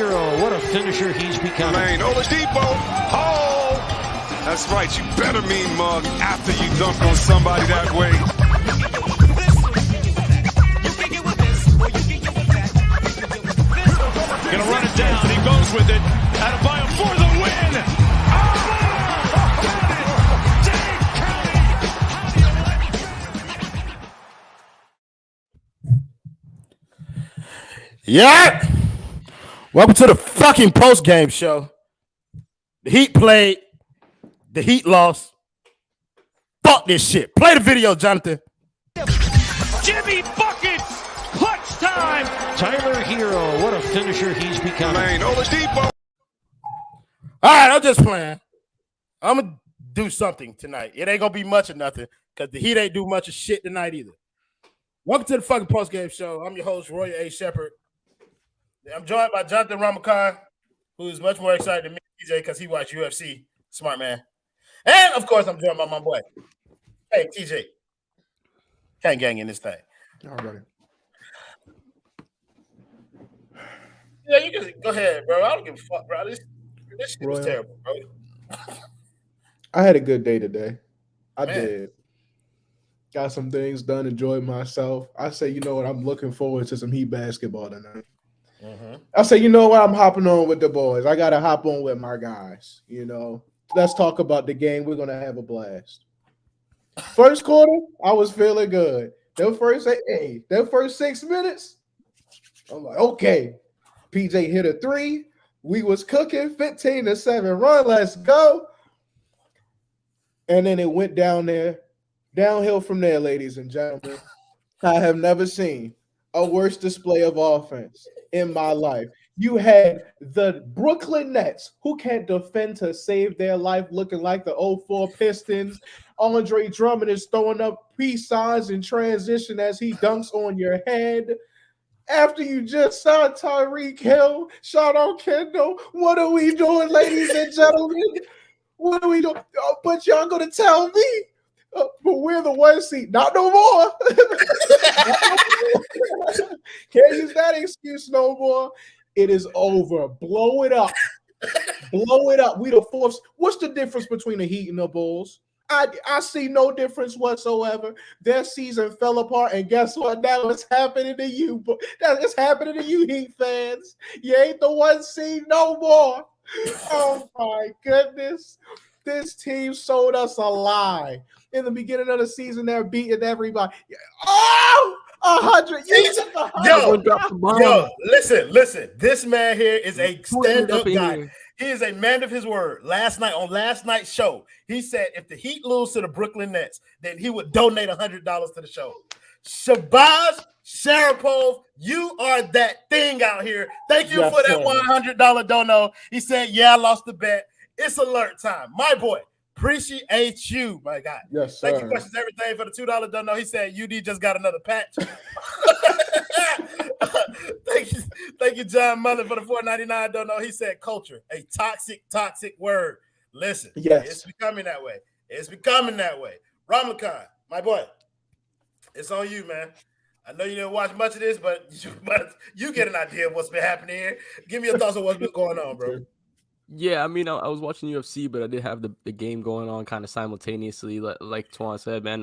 Hero, what a finisher he's become. Oladipo. Oh, that's right. You better mean mug after you dunk on somebody that way. Gonna run it down. He goes with it. Adebayo for the win. Yeah. Welcome to the fucking post-game show. The Heat played. The Heat lost. Fuck this shit. Play the video, Jonathan. Jimmy buckets. Clutch time. Tyler Hero, what a finisher he's become. Oladipo. All right, I'm just playing. I'm going to do something tonight. It ain't going to be much of nothing because the Heat ain't do much of shit tonight either. Welcome to the fucking post-game show. I'm your host, Roy A. Shepard. I'm joined by Jonathan Ramakan, who is much more excited than me, TJ, because he watched UFC. Smart man. And, of course, I'm joined by my boy. Hey, TJ. Can't gang in this thing. All right. Yeah, you can go ahead, bro. I don't give a fuck, bro. This shit was terrible, bro. I had a good day today. I Man. did. Got some things done, enjoyed myself. I say, you know what? I'm looking forward to some Heat basketball tonight. Mm-hmm. I say, you know what? I'm hopping on with the boys. I got to hop on with my guys. You know, let's talk about the game. We're going to have a blast. First quarter, I was feeling good. Them first 6 minutes, I'm like, okay. PJ hit a 3. We was cooking 15-7 run. Let's go. And then it went downhill from there, ladies and gentlemen. I have never seen a worse display of offense in my life. You had the Brooklyn Nets, who can't defend to save their life, looking like the 04 Pistons. Andre Drummond is throwing up peace signs in transition as he dunks on your head. After you just saw Tyreek Hill, shout out Kendall. What are we doing, ladies and gentlemen? What are we doing? Oh, but y'all going to tell me? But we're the 1 seed. Not no more. Can't use that excuse no more. It is over. Blow it up. Blow it up. We the fourth. What's the difference between the Heat and the Bulls? I see no difference whatsoever. Their season fell apart, and guess what? Now it's happening to you. It's happening to you, Heat fans. You ain't the 1 seed no more. Oh, my goodness. This team sold us a lie. In the beginning of the season, they're beating everybody. Oh, 100. Yo, listen. This man here is a stand-up guy. He is a man of his word. Last night's show, he said if the Heat lose to the Brooklyn Nets, then he would donate $100 to the show. Shabazz Sharapov, you are that thing out here. Thank you for that $100 dono. He said, yeah, I lost the bet. It's alert time. My boy, appreciate you, my guy. Yes, sir. Thank you, questions, everything for the $2 dono. He said, UD just got another patch. Thank you, John Mullen, for the $4.99 dono. He said, culture, a toxic word. Listen, yes. It's becoming that way. Ramakan, my boy, it's on you, man. I know you didn't watch much of this, but you get an idea of what's been happening here. Give me your thoughts on what's been going on, bro. Yeah, I mean, I was watching UFC, but I did have the game going on kind of simultaneously, like Twan said, man.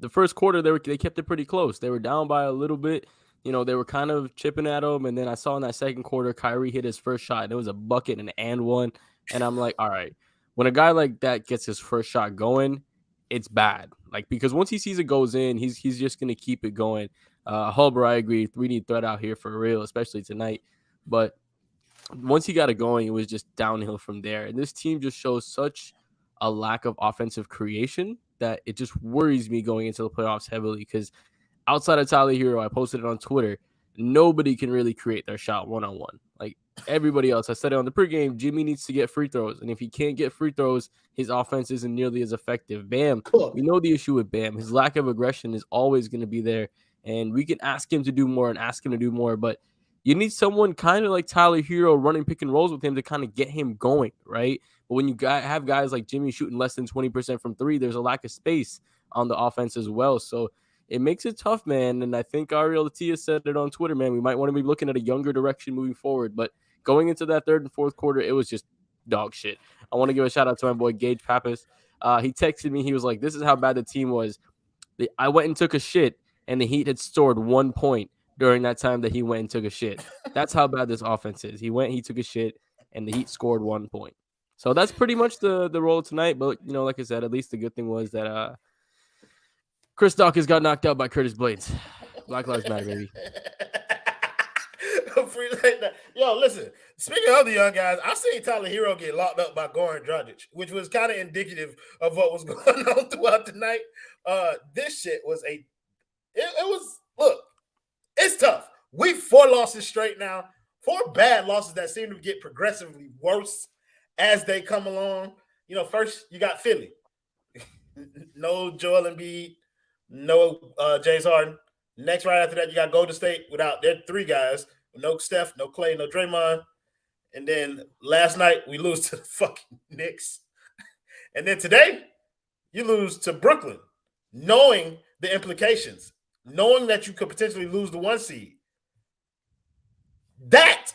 The first quarter, they kept it pretty close. They were down by a little bit. You know, they were kind of chipping at them, and then I saw in that second quarter, Kyrie hit his first shot, and it was a bucket and one. And I'm like, all right, when a guy like that gets his first shot going, it's bad. Like, because once he sees it goes in, he's just going to keep it going. Hulber, I agree. We need threat out here for real, especially tonight. But once he got it going, it was just downhill from there. And this team just shows such a lack of offensive creation that it just worries me going into the playoffs heavily because outside of Tyler Hero, I posted it on Twitter, nobody can really create their shot one-on-one. Like everybody else, I said it on the pregame, Jimmy needs to get free throws. And if he can't get free throws, his offense isn't nearly as effective. Bam, we know the issue with Bam. His lack of aggression is always going to be there. And we can ask him to do more, but you need someone kind of like Tyler Hero running pick and rolls with him to kind of get him going, right? But when you have guys like Jimmy shooting less than 20% from three, there's a lack of space on the offense as well. So it makes it tough, man. And I think Ariel Latia said it on Twitter, man. We might want to be looking at a younger direction moving forward. But going into that third and fourth quarter, it was just dog shit. I want to give a shout out to my boy Gage Pappas. He texted me. He was like, "This is how bad the team was. I went and took a shit, and the Heat had scored 1 point during that time that he went and took a shit. That's how bad this offense is. He took a shit, and the Heat scored 1 point. So that's pretty much the role tonight. But, like I said, at least the good thing was that Chris Dawkins got knocked out by Curtis Blades. Black Lives Matter, baby. Yo, listen, speaking of the young guys, I seen Tyler Hero get locked up by Goran Dragic, which was kind of indicative of what was going on throughout the night. This shit was look, it's tough. We 4 losses straight now, 4 bad losses that seem to get progressively worse as they come along. First you got Philly. No Joel Embiid, no James Harden. Next, right after that, you got Golden State without their 3 guys. No Steph, no Clay, no Draymond. And then last night, we lose to the fucking Knicks. And then today, you lose to Brooklyn, knowing the implications, knowing that you could potentially lose the 1 seed. That,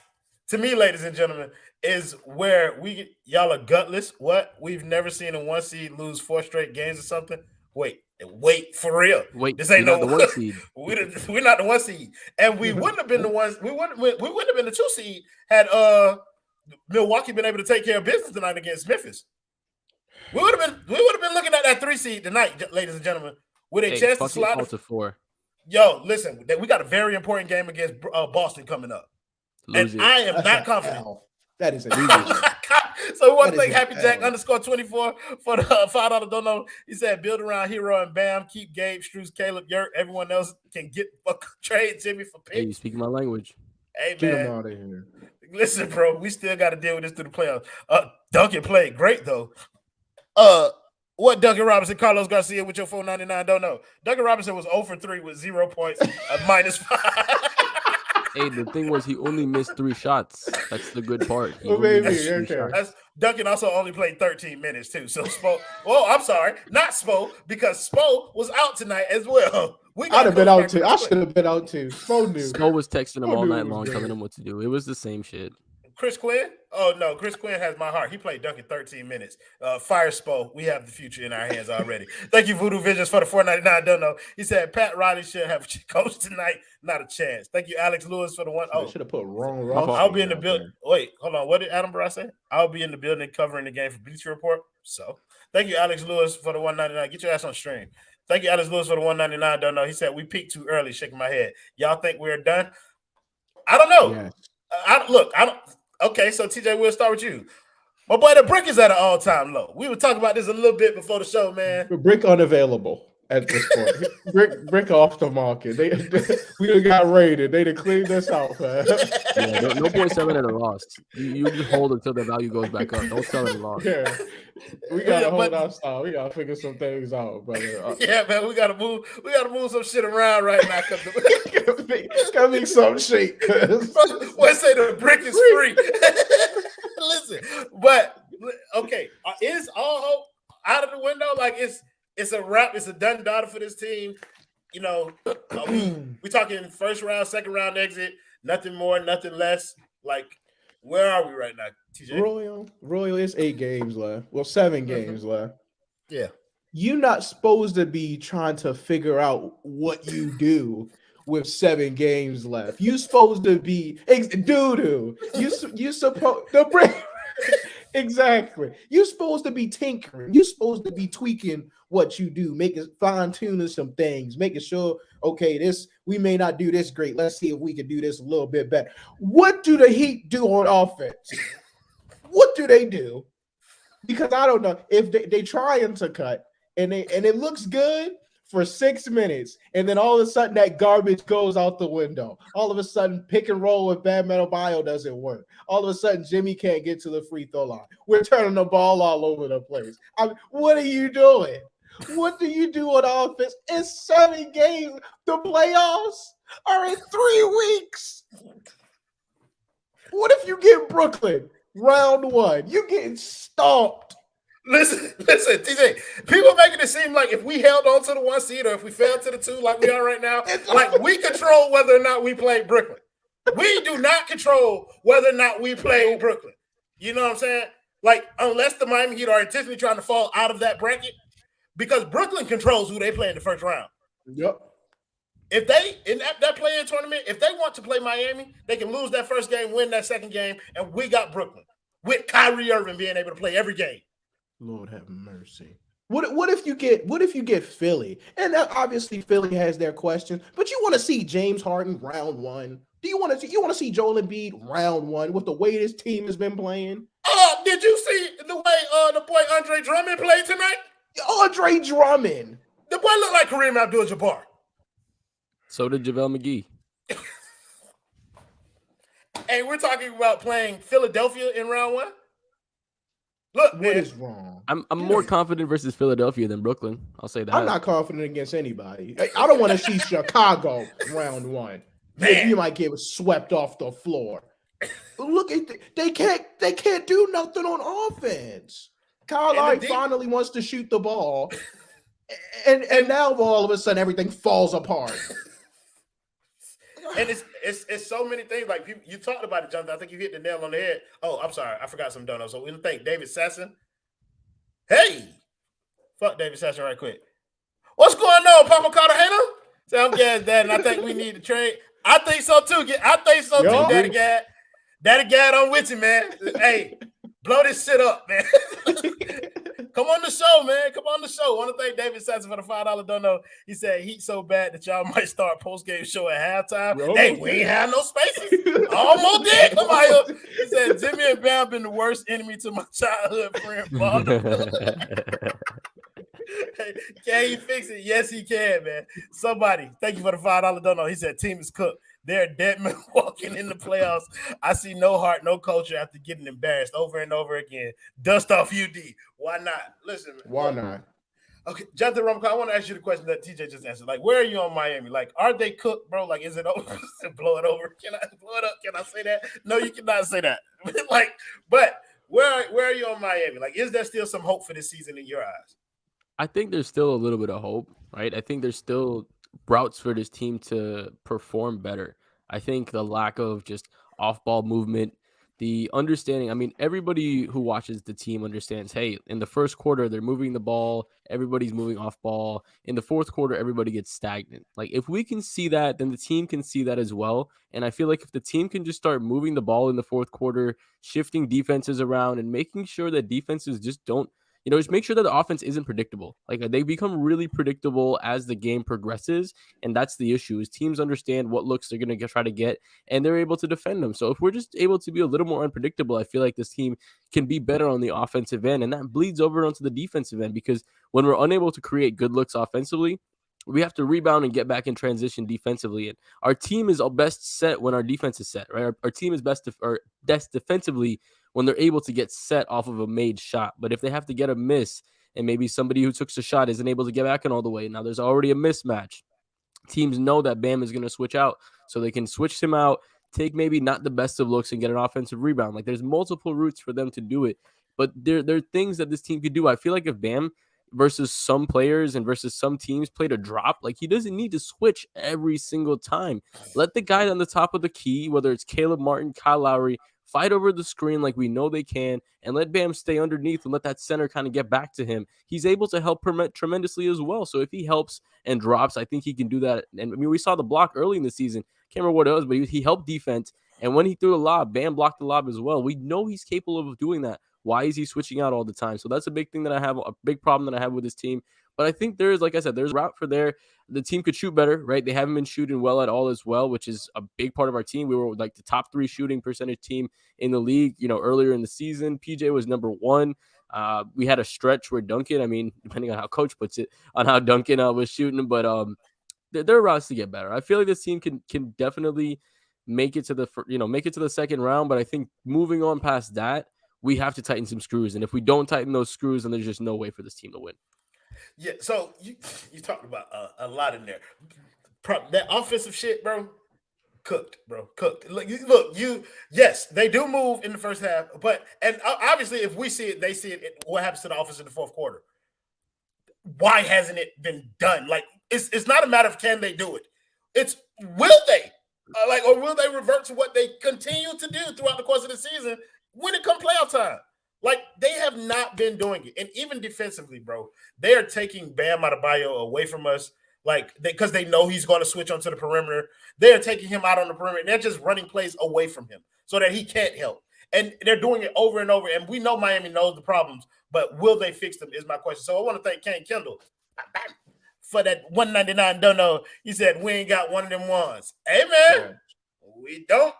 to me, ladies and gentlemen, is where y'all are gutless. What? We've never seen a 1 seed lose 4 straight games or something? Wait, for real. This ain't no the 1 seed. We're not the 1 seed, and we wouldn't have been the ones. We wouldn't have been the 2 seed had Milwaukee been able to take care of business tonight against Memphis. We would have been looking at that 3 seed tonight, ladies and gentlemen, with a chance to slide to 4. Yo, listen, we got a very important game against Boston coming up, and I am not confident. That is a So we want to thank Happy Jack _24 for the $5 dono. He said, build around Hero and Bam. Keep Gabe, Struz, Caleb, Yurt. Everyone else can trade Jimmy for picks. Hey, you speaking my language. Hey, Get man. him out of here. Listen, bro, we still got to deal with this through the playoffs. Duncan played great, though. What Duncan Robinson, Carlos Garcia with your $4.99 don't know. Duncan Robinson was 0 for 3 with 0 points, -5. Hey, the thing was he only missed 3 shots. That's the good part. Duncan also only played 13 minutes too. So Spo, I'm sorry, not Spo, because Spo was out tonight as well. I'd have been out too. I should have been out too. Spo was texting him all night long, telling him what to do. It was the same shit. Chris Quinn? Oh no, Chris Quinn has my heart. He played Duncan 13 minutes. Fire Spo. We have the future in our hands already. Thank you, Voodoo Visions, for the $4.99 dono. He said Pat Riley should have coached tonight. Not a chance. Thank you, Alex Lewis, for the one. Should have put wrong Ross. I'll be in the building. Wait, hold on. What did Adam Barra say? I'll be in the building covering the game for Bleacher Report. So thank you, Alex Lewis, for the $1.99. Get your ass on stream. Thank you, Alex Lewis, for the $1.99 dono. He said we peaked too early. Shaking my head. Y'all think we're done? I don't know. Yes. I don't. Okay, so TJ, we'll start with you. My boy, the brick is at an all-time low. We were talking about this a little bit before the show, man. The brick unavailable at this point. brick off the market. We done got raided. They done cleaned us out, man. Yeah, no point selling at a loss. You just hold until the value goes back up. Don't sell at a loss. Yeah. We gotta hold our style. We gotta figure some things out, brother. Yeah, man, we gotta move some shit around right now. It's gotta be some shit. Let's say the brick is free. Listen, but okay, is all hope out of the window? Like it's a wrap. It's a done daughter for this team. We talking first round, second round exit. Nothing more, nothing less. Like, where are we right now, TJ? Royal, it's 8 games left. Well, 7 games left. Yeah. You're not supposed to be trying to figure out what you do with 7 games left. You're supposed to be doo-doo. You supposed to bring exactly. You're supposed to be tinkering. You're supposed to be tweaking what you do, making fine-tuning some things, making sure, okay, we may not do this great. Let's see if we can do this a little bit better. What do the Heat do on offense? What do they do? Because I don't know if they trying to cut and it looks good for 6 minutes, and then all of a sudden that garbage goes out the window. All of a sudden, pick and roll with Bam Adebayo doesn't work. All of a sudden, Jimmy can't get to the free throw line. We're turning the ball all over the place. What are you doing? What do you do on offense? It's 7 games. The playoffs are in 3 weeks. What if you get Brooklyn round 1? You getting stomped. Listen, TJ. People making it seem like if we held on to the 1 seed or if we fell to the 2 like we are right now, like we control whether or not we play Brooklyn. We do not control whether or not we play Brooklyn. You know what I'm saying? Like, unless the Miami Heat are intentionally trying to fall out of that bracket, because Brooklyn controls who they play in the first round. Yep. If they, in that play-in tournament, if they want to play Miami, they can lose that first game, win that second game, and we got Brooklyn with Kyrie Irving being able to play every game. Lord have mercy. What if you get Philly? And obviously Philly has their questions, but you want to see James Harden round one? Do you want to see Joel Embiid round one with the way this team has been playing? Did you see the way the boy Andre Drummond played tonight? Andre Drummond. The boy looked like Kareem Abdul-Jabbar. So did JaVale McGee. Hey, we're talking about playing Philadelphia in round one. Look, what is wrong? I'm more confident versus Philadelphia than Brooklyn. I'll say that. I'm not confident against anybody. I don't want to see Chicago round one. Man. You might get swept off the floor. Look at they can't do nothing on offense. Kyle Lowry finally wants to shoot the ball, and now all of a sudden everything falls apart. And it's so many things. Like you talked about it, Jonathan. I think you hit the nail on the head. Oh, I'm sorry, I forgot some donuts. So we thank David Sasson. Hey, fuck David Sasson right quick. What's going on, Papa Cartagena? So I'm Gas Dad, and I think we need to trade. I think so too. I think so too, Daddy Gad. Daddy Gad, I'm with you, man. Hey, blow this shit up, man. Come on the show, man. Come on the show. I want to thank David Sasson for the $5 dono. He said Heat so bad that y'all might start post-game show at halftime. Hey, we ain't have no spaces. Almost did. Come on here. He said Jimmy and Bam been the worst enemy to my childhood friend. Hey, can he fix it? Yes, he can, man. Somebody, thank you for the $5 dono. He said team is cooked. They're dead men walking in the playoffs. I see no heart, no culture after getting embarrassed over and over again. Dust off UD. Why not? Listen, man. Why not? Okay, Jonathan Rumco, I want to ask you the question that TJ just answered. Like, where are you on Miami? Like, are they cooked, bro? Like, is it over? Blow it over? Can I blow it up? Can I say that? No, you cannot say that. But where are you on Miami? Like, is there still some hope for this season in your eyes? I think there's still a little bit of hope, right? I think there's still routes for this team to perform better. I think the lack of just off-ball movement, the understanding, I mean, everybody who watches the team understands, hey, in the first quarter, they're moving the ball, everybody's moving off ball. In the fourth quarter, everybody gets stagnant. Like, if we can see that, then the team can see that as well. And I feel like if the team can just start moving the ball in the fourth quarter, shifting defenses around and making sure that defenses just don't, just make sure that the offense isn't predictable. Like, they become really predictable as the game progresses, and that's the issue. Is teams understand what looks they're going to try to get, and they're able to defend them. So if we're just able to be a little more unpredictable, I feel like this team can be better on the offensive end, and that bleeds over onto the defensive end, because when we're unable to create good looks offensively, we have to rebound and get back in transition defensively. And our team is best set when our defense is set, right? Our team is best defensively when they're able to get set off of a made shot. But if they have to get a miss and maybe somebody who took the shot isn't able to get back in all the way, now there's already a mismatch. Teams know that Bam is going to switch out, so they can switch him out, take maybe not the best of looks and get an offensive rebound. Like, there's multiple routes for them to do it. But there are things that this team could do. I feel like if Bam versus some players and versus some teams played a drop, like, he doesn't need to switch every single time. Let the guy on the top of the key, whether it's Caleb Martin, Kyle Lowry, fight over the screen like we know they can, and let Bam stay underneath and let that center kind of get back to him. He's able to help tremendously as well. So if he helps and drops, I think he can do that. And I mean, we saw the block early in the season. Can't remember what it was, but he helped defense. And when he threw the lob, Bam blocked the lob as well. We know he's capable of doing that. Why is he switching out all the time? So that's a big thing that I have, a big problem that I have with this team. But I think there's, like I said, there's a route for there. The team could shoot better, right? They haven't been shooting well at all as well, which is a big part of our team. We were like the top 3 shooting percentage team in the league, earlier in the season. PJ was number 1. We had a stretch where Duncan, I mean, depending on how coach puts it, on how Duncan was shooting, but there are routes to get better. I feel like this team can definitely make it to the second round, but I think moving on past that, we have to tighten some screws. And if we don't tighten those screws, then there's just no way for this team to win. Yeah, so you talked about a lot in there. That offensive shit, bro, cooked, bro, cooked. Look, yes, they do move in the first half, and obviously if we see it, they see it. What happens to the offense in the fourth quarter? Why hasn't it been done? Like, it's not a matter of can they do it. It's will they? Or will they revert to what they continue to do throughout the course of the season when it comes playoff time? Like, they have not been doing it. And even defensively, bro, they are taking Bam Adebayo away from us, like, because they know he's going to switch onto the perimeter. They are taking him out on the perimeter. And they're just running plays away from him so that he can't help. And they're doing it over and over. And we know Miami knows the problems, but will they fix them is my question. So I want to thank Kane Kendall for that 199 dono. He said, we ain't got one of them ones. Hey, man, we don't.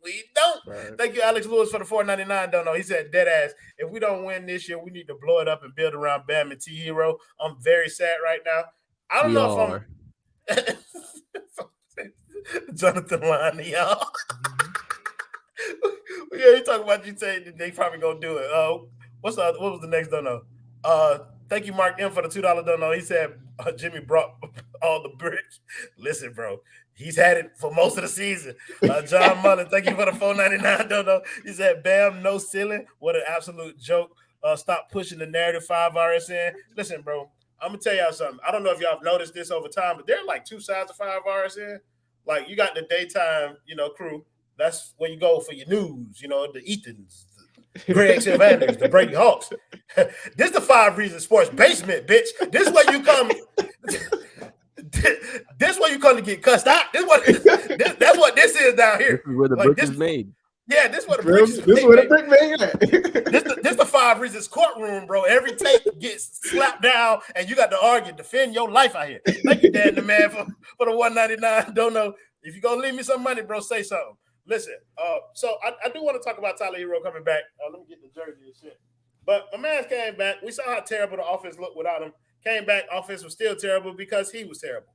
We don't. Right. Thank you, Alex Lewis, for the $4.99 dono. He said, dead ass, if we don't win this year, we need to blow it up and build around Bam and T-Hero. I'm very sad right now. I don't know if I'm Jonathan Line, y'all. Yeah, he talking about you saying they probably gonna do it. What was the next dono? Thank you, Mark M, for the $2 dono. He said Jimmy brought all the bricks. Listen, bro, he's had it for most of the season. John Mullen, thank you for the $4.99 dono. He said, Bam, no ceiling. What an absolute joke. Stop pushing the narrative 5 RSN. Listen, bro, I'm gonna tell y'all something. I don't know if y'all have noticed this over time, but there are like 2 sides of 5 RSN. Like, you got the daytime, crew. That's where you go for your news, the Ethans, the Greg Sylvaners, the Brady Hawks. This the 5 Reasons Sports basement, bitch. This is where you come. This where you come to get cussed out. That's what this is down here. This is where the brick is made. Yeah, this is where the brick is made. This is where the brick made. This the 5 Reasons courtroom, bro. Every tape gets slapped down, and you got to argue, defend your life out here. Thank you, Dan the man, for the $1.99. Don't know if you're gonna leave me some money, bro. Say something. Listen, so I do want to talk about Tyler Hero coming back. Let me get the jersey and shit. But my man came back. We saw how terrible the offense looked without him. Came back, offense was still terrible because he was terrible.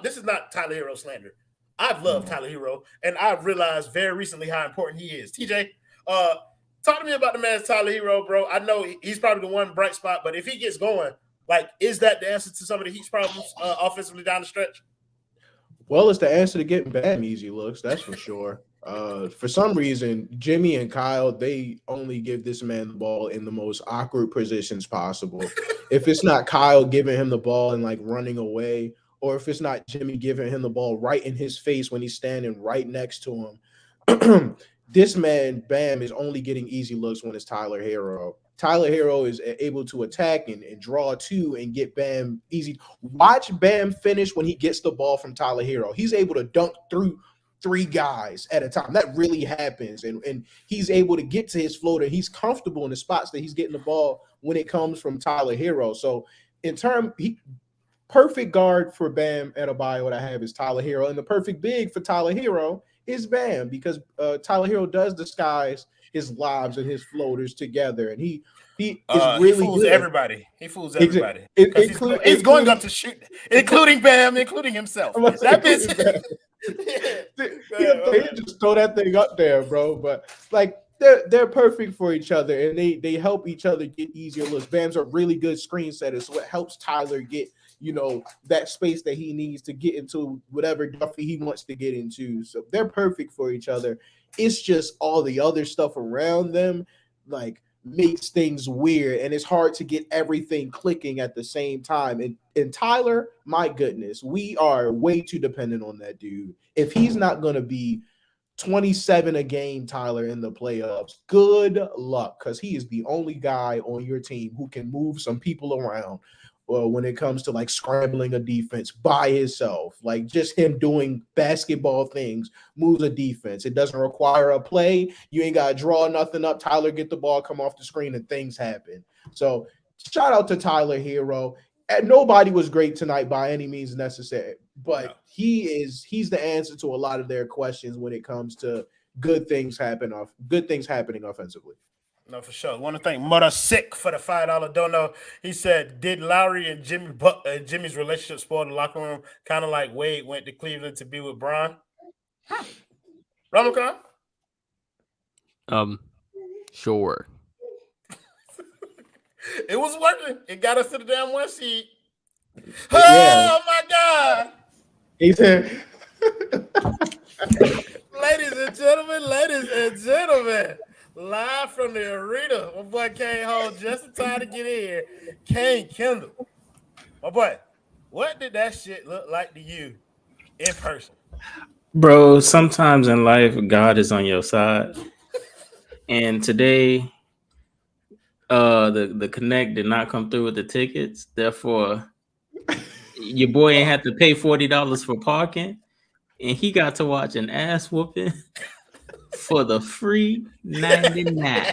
This is not Tyler Hero slander. I've loved Tyler Hero, and I've realized very recently how important he is. TJ, talk to me about the man's Tyler Hero, bro. I know he's probably the one bright spot, but if he gets going, like, is that the answer to some of the Heat's problems offensively down the stretch? Well, it's the answer to getting Bam easy looks, that's for sure. For some reason, Jimmy and Kyle, they only give this man the ball in the most awkward positions possible. If it's not Kyle giving him the ball and like running away, or if it's not Jimmy giving him the ball right in his face when he's standing right next to him, this man, Bam, is only getting easy looks when it's Tyler Hero. Tyler Hero is able to attack and draw 2 and get Bam easy. Watch Bam finish when he gets the ball from Tyler Hero. He's able to dunk through 3 guys at a time. That really happens. And he's able to get to his floater. He's comfortable in the spots that he's getting the ball when it comes from Tyler Hero. So perfect guard for Bam Adebayo that I have is Tyler Hero. And the perfect big for Tyler Hero is Bam, because Tyler Hero does disguise his lobs and his floaters together, and he is really he fools good. Everybody. He fools everybody. He's going up to shoot, including Bam, including himself. That bitch. They just throw that thing up there, bro. But like they're perfect for each other, and they help each other get easier looks. Bam's a really good screen setter, so it helps Tyler get that space that he needs to get into whatever Duffy he wants to get into. So they're perfect for each other. It's just all the other stuff around them, like, makes things weird, and it's hard to get everything clicking at the same time. And Tyler, my goodness, we are way too dependent on that dude. If he's not going to be 27 a game, Tyler, in the playoffs, good luck, because he is the only guy on your team who can move some people around. Well, when it comes to like scrambling a defense by himself, like just him doing basketball things, moves a defense. It doesn't require a play. You ain't got to draw nothing up. Tyler, get the ball, come off the screen, and things happen. So shout out to Tyler Hero. And nobody was great tonight by any means necessary, but he's the answer to a lot of their questions when it comes to good things happening offensively. No, for sure. I want to thank Mother Sick for the $5 dono. He said, did Lowry and Jimmy's relationship spoil the locker room, kind of like Wade went to Cleveland to be with Bron? Ramakan? Sure. It was working. It got us to the damn 1 seed. Yeah. Oh, my God. He said, Ladies and gentlemen, live from the arena. My boy came home just in time to get in here. Kane Kendall. My boy, What did that shit look like to you in person? Bro, sometimes in life, God is on your side. And today, the Connect did not come through with the tickets. Therefore, your boy ain't had to pay $40 for parking. And he got to watch an ass whooping for the free 99.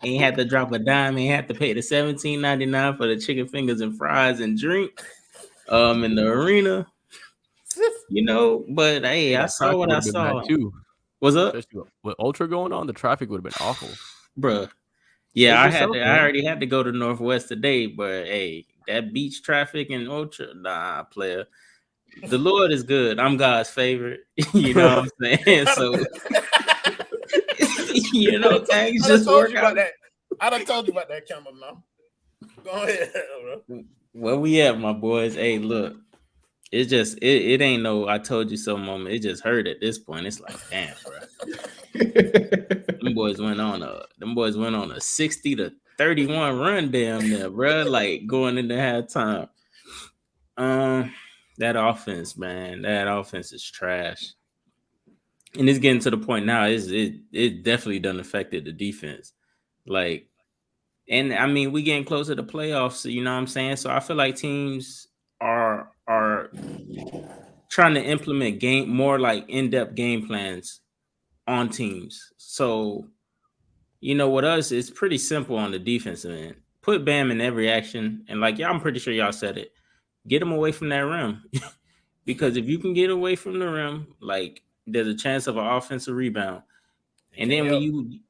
Ain't had to drop a dime. Ain't had to pay the $17.99 for the chicken fingers and fries and drink in the arena. You know, but hey, Yeah, I saw what I saw. Too. What's up? Especially with Ultra going on, the traffic would have been awful. Bruh. Yeah, I already had to go to Northwest today, but hey, that beach traffic and Ultra, nah, player. The Lord is good. I'm God's favorite. You know what I'm saying? So you know, things just work out. I done told you about that, Campbell. Now, go ahead, bro. Where we at, my boys? Hey, look, it's just it ain't no I told you so moment. It just hurt at this point. It's like, damn, bro. Them boys went on a 60-31 run damn there, bro. Like going into halftime. That offense, man, that offense is trash. And it's getting to the point now, it definitely done affected the defense. Like, and I mean, we getting closer to playoffs, you know what I'm saying? So I feel like teams are trying to implement more like in-depth game plans on teams. So, you know, with us, it's pretty simple on the defensive end. Put Bam in every action, and like, I'm pretty sure y'all said it. Get him away from that rim. Because if you can get away from the rim, like, there's a chance of an offensive rebound. And then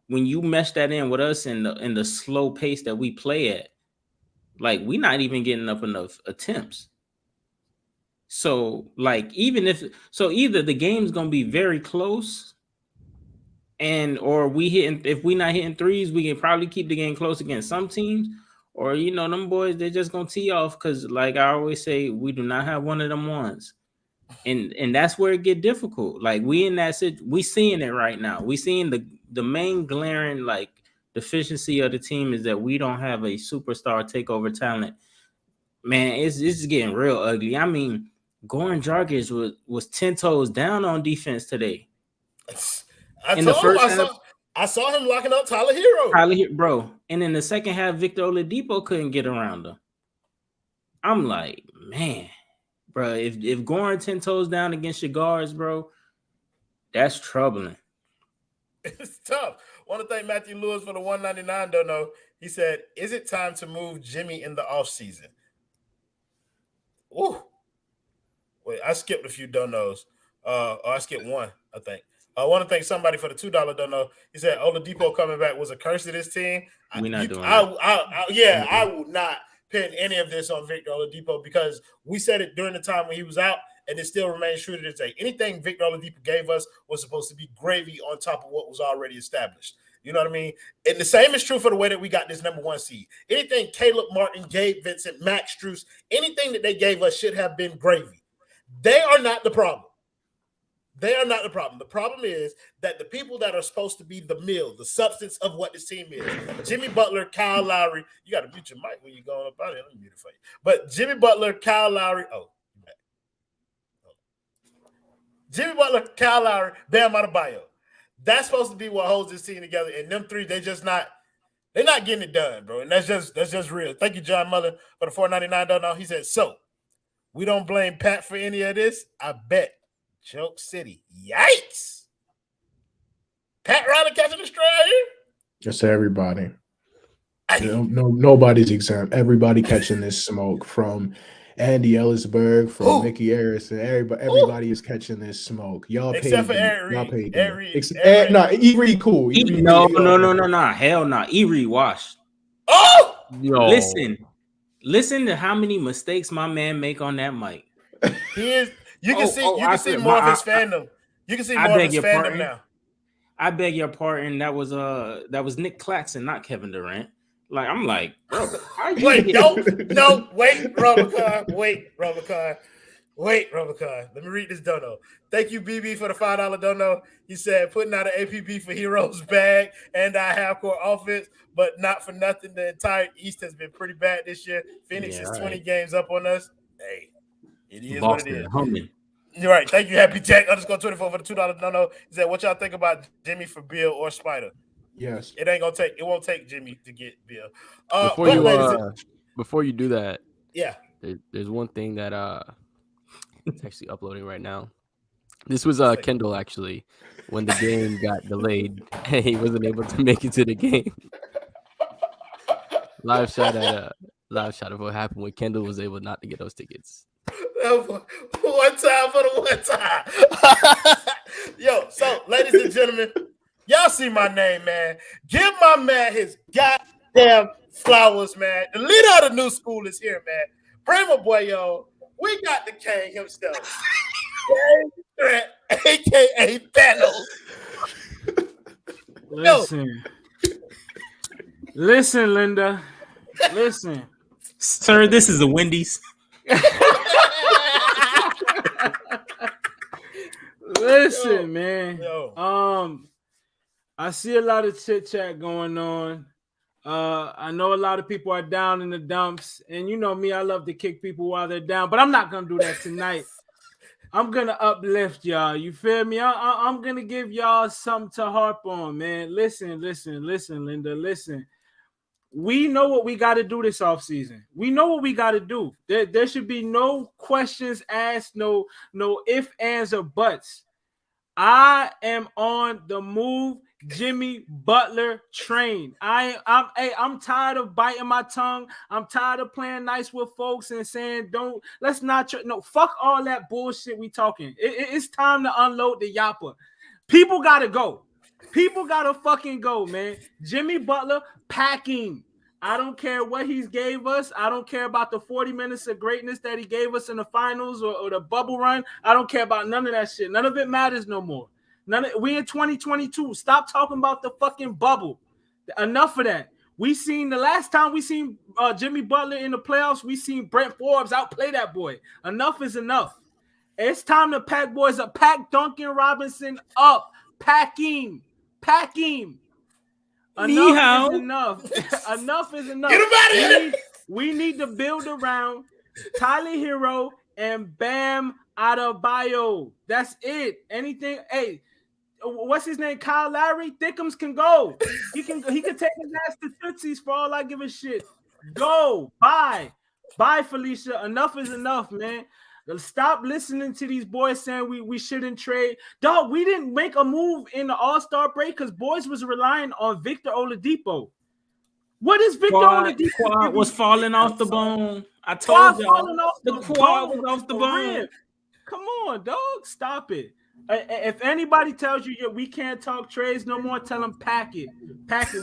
when you mesh that in with us in the slow pace that we play at, like, we're not even getting up enough attempts. So, like, either the game's gonna be very close, or if we not hitting threes, we can probably keep the game close against some teams, or you know, them boys, they're just gonna tee off because, like I always say, we do not have one of them ones. And that's where it get difficult. Like, we in that we seeing it right now. We seeing the main glaring like deficiency of the team is that we don't have a superstar takeover talent. Man, it's getting real ugly. I mean, Goran Dragic was 10 toes down on defense today. I saw him locking up Tyler Hero. Bro. And in the second half, Victor Oladipo couldn't get around him. I'm like, man. Bro, if Goran 10 toes down against your guards, bro, that's troubling. It's tough. Want to thank Matthew Lewis for the 199. Don't know. He said, "Is it time to move Jimmy in the offseason?" Ooh. Wait, I skipped a few don't knows. I skipped one, I think. I want to thank somebody for the $2 don't know. He said Oladipo coming back was a curse to this team. We're not doing that. I will not pin any of this on Victor Oladipo because we said it during the time when he was out, and it still remains true to this day. Anything Victor Oladipo gave us was supposed to be gravy on top of what was already established. You know what I mean? And the same is true for the way that we got this number 1 seed. Anything Caleb Martin, Gabe Vincent, Max Strus, anything that they gave us should have been gravy. They are not the problem. They are not the problem. The problem is that the people that are supposed to be the meal, the substance of what this team is, Jimmy Butler, Kyle Lowry, you got to mute your mic when you're going up out here. Let me mute it for you. But Jimmy Butler, Kyle Lowry, Jimmy Butler, Kyle Lowry, Bam Adebayo. That's supposed to be what holds this team together. And them three, they're not getting it done, bro. And that's just real. Thank you, John Mullen, for the $4.99 don't know. He said, so we don't blame Pat for any of this. I bet. Joke City. Yikes. Pat Riley catching the stride here? Just everybody. Nobody's exempt. Everybody catching this smoke from Andy Ellisberg, from Mickey Harrison. Everybody is catching this smoke. Y'all paid. Except for Eric Y'all paid. No, E-Reed cool. No. Hell no. E-Reed washed. Oh! Yo. Listen to how many mistakes my man make on that mic. He is. You can see more of his fandom. You can see more of his fandom now. I beg your pardon. That was Nick Claxton, not Kevin Durant. Like, I'm like, bro, wait, Rubicon. Wait, Rubicon. Let me read this dono. Thank you, BB, for the $5 dono. He said, putting out an APB for Heroes bag and our half-court offense, but not for nothing. The entire East has been pretty bad this year. Phoenix is 20 games up on us. Hey, it is Boston what it is. humming. You're right. Thank you, Happy Jack. _24 for the $2 no. He said, "What y'all think about Jimmy for Bill or Spider?" Yes. It won't take Jimmy to get Bill. Before you do that, yeah, there's one thing that it's actually uploading right now. This was Kendall actually when the game got delayed and he wasn't able to make it to the game. Live shot of what happened when Kendall was able not to get those tickets. One time for the one time. Yo, so ladies and gentlemen, y'all see my name, man. Give my man his goddamn flowers, man. The leader of the new school is here, man. Bring my boy, yo. We got the king himself. AKA Thanos. Listen, Linda. Listen. Sir, this is a Wendy's. Listen, man. I see a lot of chit chat going on. I know a lot of people are down in the dumps, and you know me, I love to kick people while they're down, but I'm not gonna do that tonight. I'm gonna uplift y'all. You feel me? I'm gonna give y'all something to harp on, man. Listen, Linda. Listen. We know what we got to do this offseason. We know what we got to do. There should be no questions asked, no ifs, ands, or buts. I am on the move Jimmy Butler train. I'm tired of biting my tongue. I'm tired of playing nice with folks and saying fuck all that bullshit we talking. It's time to unload the yapper. People gotta go. People gotta fucking go, man. Jimmy Butler packing. I don't care what he's gave us. I don't care about the 40 minutes of greatness that he gave us in the finals or the bubble run. I don't care about none of that shit. None of it matters no more. We in 2022. Stop talking about the fucking bubble. Enough of that. The last time we seen Jimmy Butler in the playoffs, we seen Brent Forbes outplay that boy. Enough is enough. It's time to pack boys up. Pack Duncan Robinson up. Pack him. Enough is enough. Enough is enough. Get him out of here. We need to build around Tyler Hero and Bam Adebayo. That's it. Anything. Hey, what's his name? Kyle Lowry. Thickums can go. He can take his ass to Tootsies for all I give a shit. Go. Bye, Felicia. Enough is enough, man. Stop listening to these boys saying we shouldn't trade. Dog, we didn't make a move in the All-Star break because boys was relying on Victor Oladipo. What is Victor Oladipo? Quad was falling off the bone. I told y'all the quad was off the bone. Come on, dog. Stop it. If anybody tells you we can't talk trades no more, tell them pack it.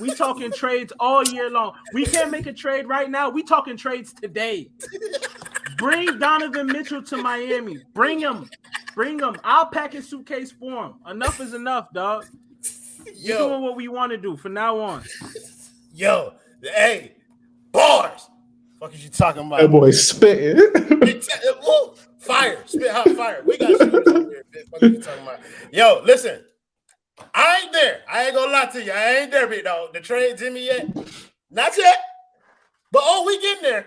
We talking trades all year long. We can't make a trade right now. We talking trades today. Bring Donovan Mitchell to Miami. Bring him. I'll pack his suitcase for him. Enough is enough, dog. We're doing what we want to do from now on. Yo, hey, bars. What is you talking about? That boy spitting. Fire. Spit hot fire. We got shooters over here. What are you talking about? Yo, listen. I ain't there. I ain't gonna lie to you. I ain't there, big dog. The trade Jimmy yet? Not yet. But we getting there.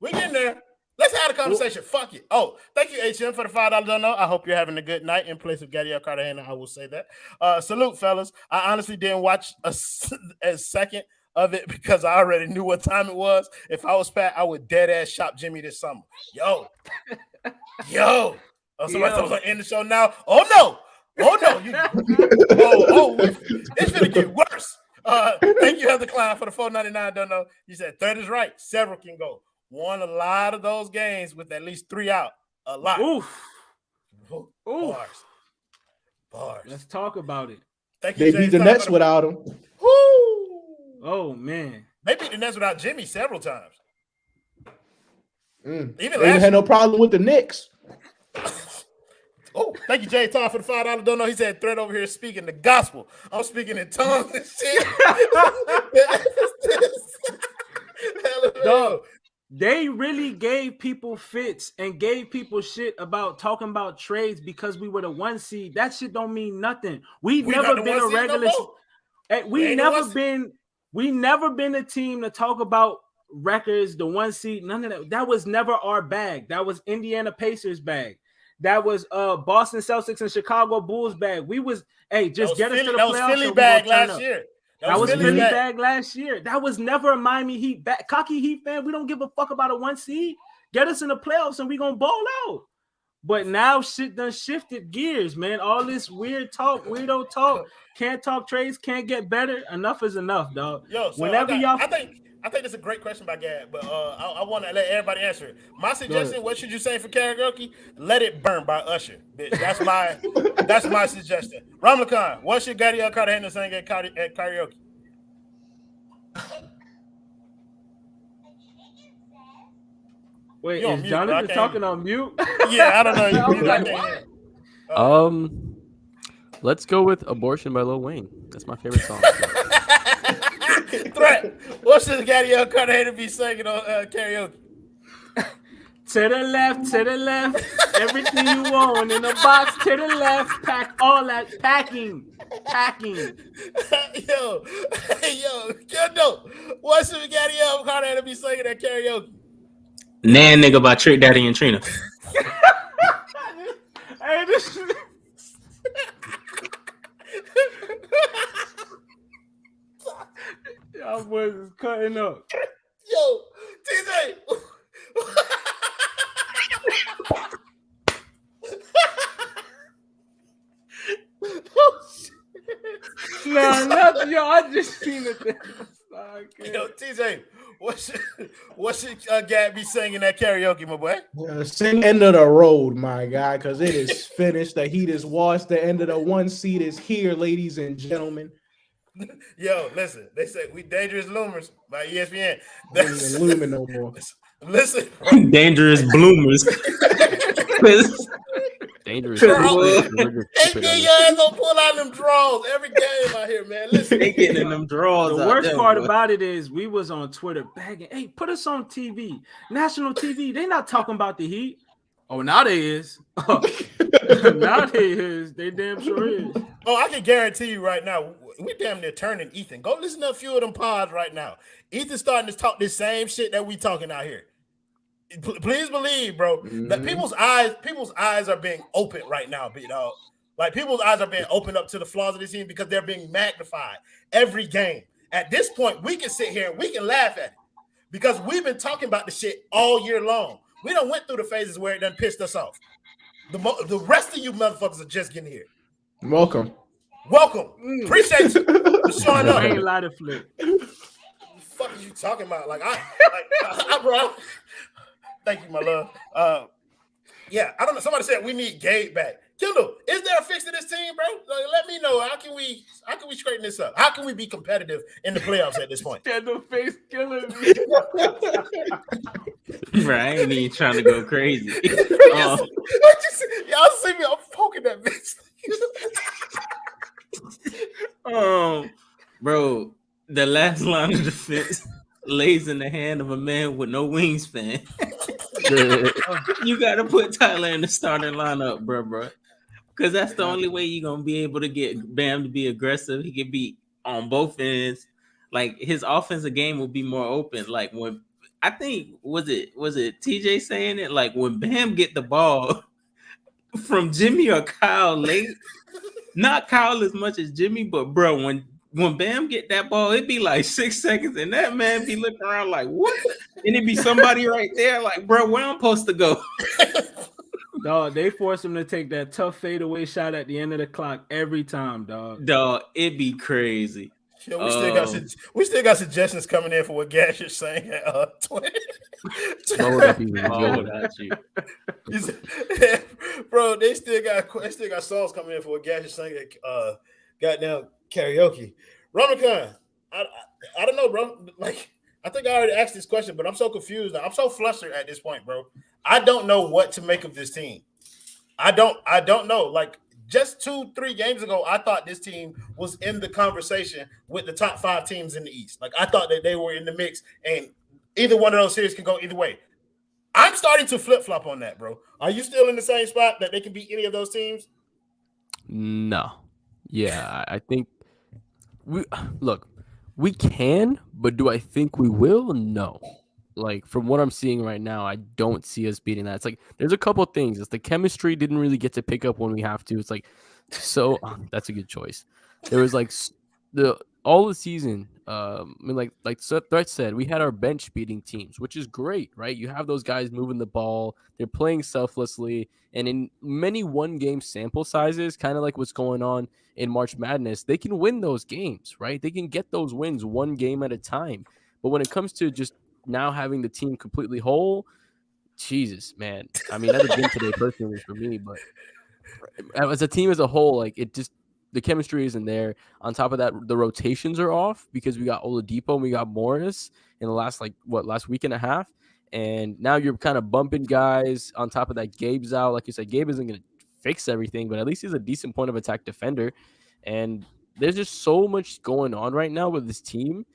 We getting there. Let's have a conversation. Fuck it. Oh, thank you, HM, for the $5. Don't know. I hope you're having a good night in place of Gadiel Cartagena. I will say that. Salute, fellas. I honestly didn't watch a second of it because I already knew what time it was. If I was Pat, I would dead ass shop Jimmy this summer. Yo. Oh, somebody was like, end the show now. Oh no. It's gonna get worse. Thank you, Heather Klein, for the $4.99. Don't know. You said third is right. Several can go. Won a lot of those games with at least 3 out. A lot. Oof. Bars. Let's talk about it. Thank you, They beat the Nets without him. Woo! Oh, man. They beat the Nets without Jimmy several times. Even they had no problem with the Knicks. Oh, thank you, Jay Tom, for the $5. Don't know. He said, thread over here speaking the gospel. I'm speaking in tongues and shit. Dog, they really gave people fits and gave people shit about talking about trades because we were the 1 seed. That shit don't mean nothing. We never been a regular. We never been a team to talk about records, the 1 seed, none of that. That was never our bag. That was Indiana Pacers bag. That was Boston Celtics and Chicago Bulls bag. We was just get us to the playoffs. That was Philly bag last year. That was Philly bag last year. That was never a Miami Heat bag. Cocky Heat fan. We don't give a fuck about a 1 seed. Get us in the playoffs and we gonna ball out. But now shit done shifted gears, man. All this weirdo talk, can't talk trades, can't get better. Enough is enough, dog. Yo, so I think that's a great question by Gad, but I want to let everybody answer it. My suggestion: what should you say for karaoke? "Let It Burn" by Usher. Bitch, that's my suggestion. Ramlakan, what should Gaddy Cartagena sing at karaoke? Wait, is Jonathan talking on mute? Yeah, I don't know. Let's go with "Abortion" by Lil Wayne. That's my favorite song. Threat. What should Gaddy Cartagena be singing on karaoke? To the left, everything you want in a box. To the left, pack all that packing. Yo, what should Gaddy Cartagena be singing at karaoke? Nan nigga by Trick Daddy and Trina. Hey, this y'all boys is cutting up. Yo, TJ. Nah, nothing. Yo, I just seen it. Yo, TJ, what should Gad be singing at karaoke, my boy? Sing "End of the Road," my guy, because it is finished. The heat is washed. The end of the 1 seed is here, ladies and gentlemen. Yo, listen. They say we dangerous loomers by ESPN. That's looming no more. Listen, Dangerous bloomers. Dangerous. They get your ass gonna pull out them draws every game out here, man. Listen, They getting in them draws. The worst part about it is we was on Twitter begging, hey, put us on TV, national TV. They not talking about the Heat. Oh, now they is. Now they is. They damn sure is. Oh, I can guarantee you right now, we damn near turning Ethan. Go listen to a few of them pods right now. Ethan's starting to talk this same shit that we talking out here. Please believe, bro, that people's eyes are being opened right now, dog. Like people's eyes are being opened up to the flaws of this team because they're being magnified every game. At this point, we can sit here and we can laugh at it because we've been talking about the shit all year long. We done went through the phases where it done pissed us off. The rest of you motherfuckers are just getting here. Welcome. Appreciate you for showing up. Ain't light of flip. What the fuck are you talking about? Bro. Thank you, my love. Yeah, I don't know. Somebody said we need Gabe back. Kendall, is there a fix to this team, bro? Like, let me know. How can we straighten this up? How can we be competitive in the playoffs at this point? Kendall face killing me. Bro, I ain't even trying to go crazy. Y'all see me? I'm poking that bitch. Bro, the last line of defense lays in the hand of a man with no wingspan. You got to put Tyler in the starting lineup, bro. Because that's the only way you're going to be able to get Bam to be aggressive. He can be on both ends. Like, his offensive game will be more open. Like, when I think, was it TJ saying it? Like, when Bam get the ball from Jimmy or Kyle late, not Kyle as much as Jimmy, but, bro, when Bam get that ball, it'd be like 6 seconds, and that man be looking around like, what? And it'd be somebody right there like, bro, where I'm supposed to go? Dog, they force him to take that tough fadeaway shot at the end of the clock every time, dog. Dog, it'd be crazy. Yeah, we still got suggestions coming in for what Gash is saying at Twitter. Bro, they still got songs coming in for what Gash is saying at goddamn karaoke. Ramakan, I don't know, bro. Like, I think I already asked this question, but I'm so confused. I'm so flustered at this point, bro. I don't know what to make of this team. I don't know. Like, just 2-3 games ago, I thought this team was in the conversation with the top 5 teams in the East. Like, I thought that they were in the mix, and either one of those series can go either way. I'm starting to flip-flop on that, bro. Are you still in the same spot that they can beat any of those teams? No. Yeah, I think we can, but do I think we will? No. like from what I'm seeing right now, I don't see us beating that. It's like there's a couple things. It's the chemistry didn't really get to pick up when we have to. It's like so that's a good choice. There was like the all the season. I mean, like Threat said, we had our bench beating teams, which is great, right? You have those guys moving the ball, they're playing selflessly, and in many one game sample sizes, kind of like what's going on in March Madness, they can win those games, right? They can get those wins one game at a time. But when it comes to just now having the team completely whole, Jesus, man. I mean, never been today personally for me, but as a team as a whole, like it just the chemistry isn't there. On top of that, the rotations are off because we got Oladipo and we got Morris in the last week and a half, and now you're kind of bumping guys. On top of that, Gabe's out. Like you said, Gabe isn't going to fix everything, but at least he's a decent point of attack defender. And there's just so much going on right now with this team.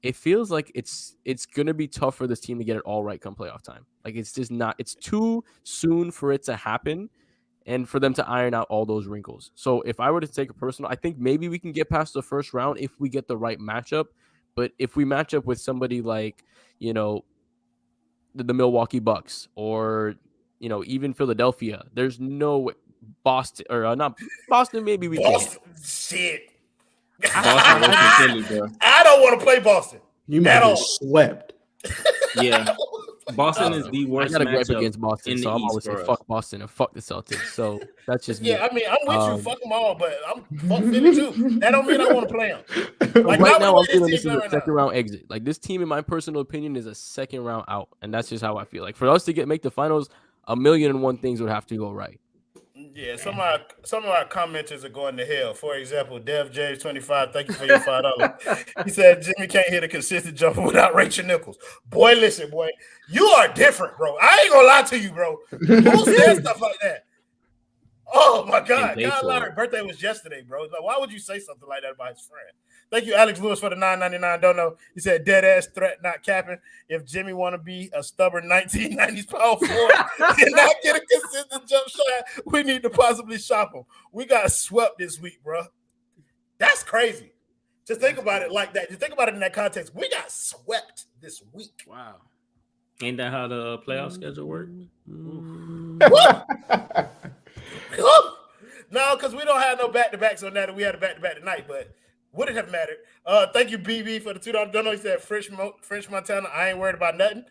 It feels like it's going to be tough for this team to get it all right come playoff time. Like it's just not. It's too soon for it to happen and for them to iron out all those wrinkles. So if I were to take a personal, I think maybe we can get past the first round if we get the right matchup. But if we match up with somebody like, you know, the Milwaukee Bucks or, you know, even Philadelphia, there's no Boston or not Boston. Maybe we Boston, shit. Boston versus Philly, bro. I don't want to play Boston. You might get swept. Yeah. Boston is the worst I got a gripe matchup against Boston, in the so I'm East always saying for us. fuck Boston and fuck the Celtics. So that's just me. Yeah, I mean, I'm with you, fuck them all, but I'm fuck Philly too. That don't mean I want to play them. Like, right not now, I'm with the way feeling this is team's a right second now. round exit. Like this team, in my personal opinion, is a second round out, and that's just how I feel. Like for us to make the finals, 1,000,001 things would have to go right. Yeah, some of our commenters are going to hell. For example, Dev James 25, thank you for your $5. He said Jimmy can't hit a consistent jumper without Rachel Nichols. Boy, listen, boy, you are different, bro. I ain't gonna lie to you, bro. Who says stuff like that? Oh my God, Kyle Lowry's birthday was yesterday, bro. Like, why would you say something like that about his friend? Thank you, Alex Lewis, for the $9.99. Don't know. He said, dead ass threat, not capping. If Jimmy want to be a stubborn 1990s power forward and not get a consistent jump shot, we need to possibly shop him. We got swept this week, bro. That's crazy. Just think about it like that. Just think about it in that context. We got swept this week. Wow. Ain't that how the playoff schedule works? No, because we don't have no back-to-backs on that, and we had a back-to-back tonight, but would it have mattered? Thank you, BB, for the $2. Don't know. He said French Montana. I ain't worried about nothing.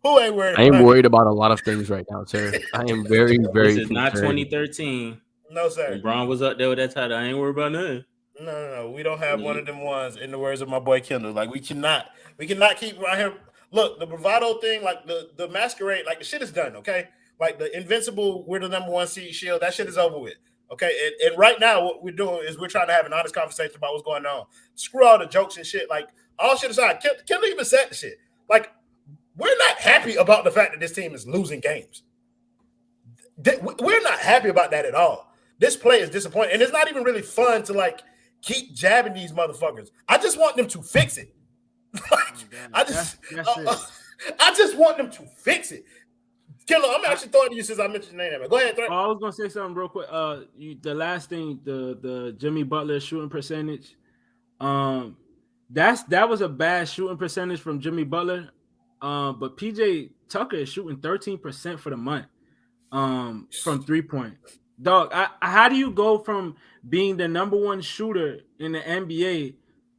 Who ain't worried? I am worried about a lot of things right now, sir. I am very, very. This is not 2013. No, sir. When Braun was up there with that title, I ain't worried about nothing. No. We don't have one of them ones. In the words of my boy Kendall, like we cannot keep right here. Look, the bravado thing, like the masquerade, like the shit is done. Okay, like the invincible, we're the number one seed shield. That shit is over with. Okay, and right now what we're doing is we're trying to have an honest conversation about what's going on. Screw all the jokes and shit. Like all shit aside, Kendall even said the shit. Like we're not happy about the fact that this team is losing games. We're not happy about that at all. This play is disappointing, and it's not even really fun to like keep jabbing these motherfuckers. I just want them to fix it. I just want them to fix it. Killer, I'm actually talking to you since I mentioned your name. Go ahead. Oh, I was gonna say something real quick. The last thing, the Jimmy Butler shooting percentage, that was a bad shooting percentage from Jimmy Butler. But PJ Tucker is shooting 13% for the month, from 3-point. Dog, how do you go from being the number one shooter in the NBA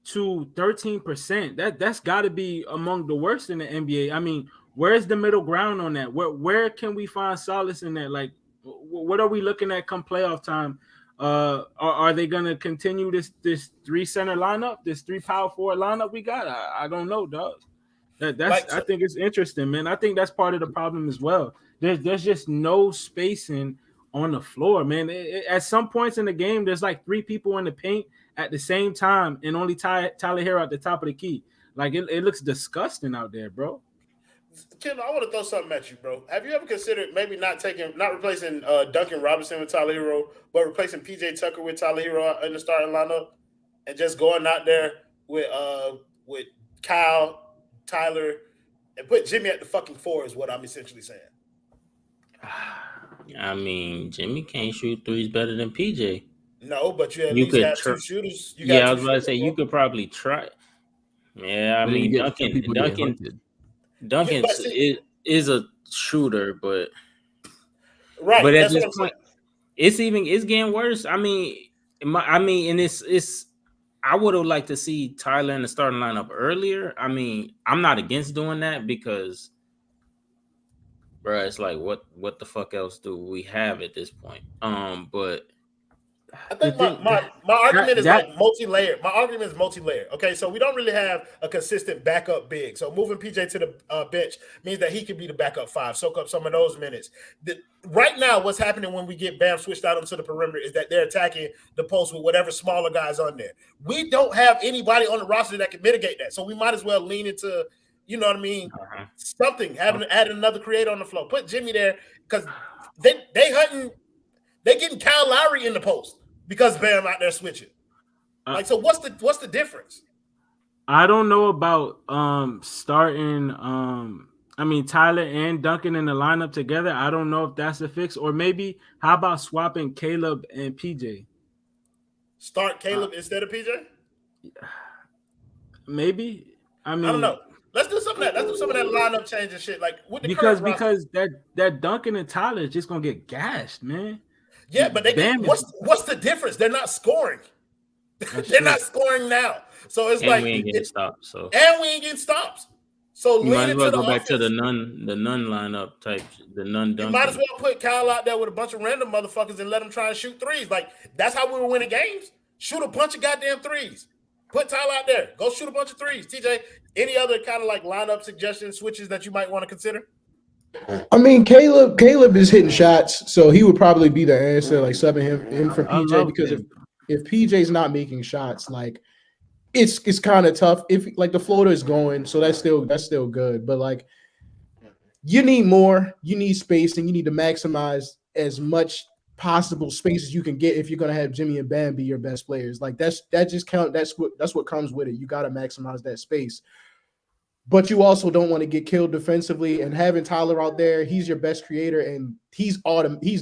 to 13%? That's got to be among the worst in the NBA. I mean, where's the middle ground on that? Where can we find solace in that? Like, what are we looking at come playoff time? Are they gonna continue this 3-center lineup, this 3 power forward lineup we got? I don't know, dog. I think it's interesting, man. I think that's part of the problem as well. There's just no spacing on the floor, man. At some points in the game, there's like 3 people in the paint at the same time, and only Tyler Hero at the top of the key. Like it looks disgusting out there, bro. Kendall, I want to throw something at you, bro. Have you ever considered maybe not replacing Duncan Robinson with Tyler Hero, but replacing PJ Tucker with Tyler Hero in the starting lineup, and just going out there with Kyle, Tyler, and put Jimmy at the fucking 4 is what I'm essentially saying. I mean, Jimmy can't shoot threes better than PJ. No, but you at least have 2 shooters. I was about to say you could probably try. Yeah, I mean Duncan Duncan is a shooter, but right. At That's this what I'm point, saying. it's getting worse. I mean, and it's. I would have liked to see Tyler in the starting lineup earlier. I mean, I'm not against doing that because, bro, it's like what the fuck else do we have at this point? But I think my argument is like multi-layered. My argument is multi-layered. Okay, so we don't really have a consistent backup big. So moving PJ to the bench means that he could be the backup five, soak up some of those minutes. Right now, what's happening when we get Bam switched out onto the perimeter is that they're attacking the post with whatever smaller guys on there. We don't have anybody on the roster that can mitigate that. So we might as well lean into, you know what I mean, something, add another creator on the floor. Put Jimmy there because they getting Kyle Lowry in the post. Because Bam out there switching. Like, so what's the difference? I don't know about starting Tyler and Duncan in the lineup together. I don't know if that's a fix. Or maybe how about swapping Caleb and PJ? Start Caleb instead of PJ? Maybe. I don't know. Let's do some of that. Let's do some of that lineup change and shit. Like with the because that Duncan and Tyler is just gonna get gashed, man. Yeah, but what's the difference? They're not scoring. They're not scoring now. So it's like we ain't getting stops. So we ain't getting stops. So you might as well go back to the none lineup type, the none Duncan. You might as well put Kyle out there with a bunch of random motherfuckers and let them try and shoot threes. Like that's how we were winning games. Shoot a bunch of goddamn threes. Put Tyler out there. Go shoot a bunch of threes. TJ, any other kind of like lineup suggestions, switches that you might want to consider? I mean, Caleb is hitting shots, so he would probably be the answer, like subbing him for PJ, because if PJ's not making shots, like it's kind of tough. If like the floater is going, so that's still good. But like you need more, you need space, and you need to maximize as much possible space as you can get if you're gonna have Jimmy and Bam be your best players. Like that's what comes with it. You gotta maximize that space. But you also don't want to get killed defensively, and having Tyler out there, he's your best creator, and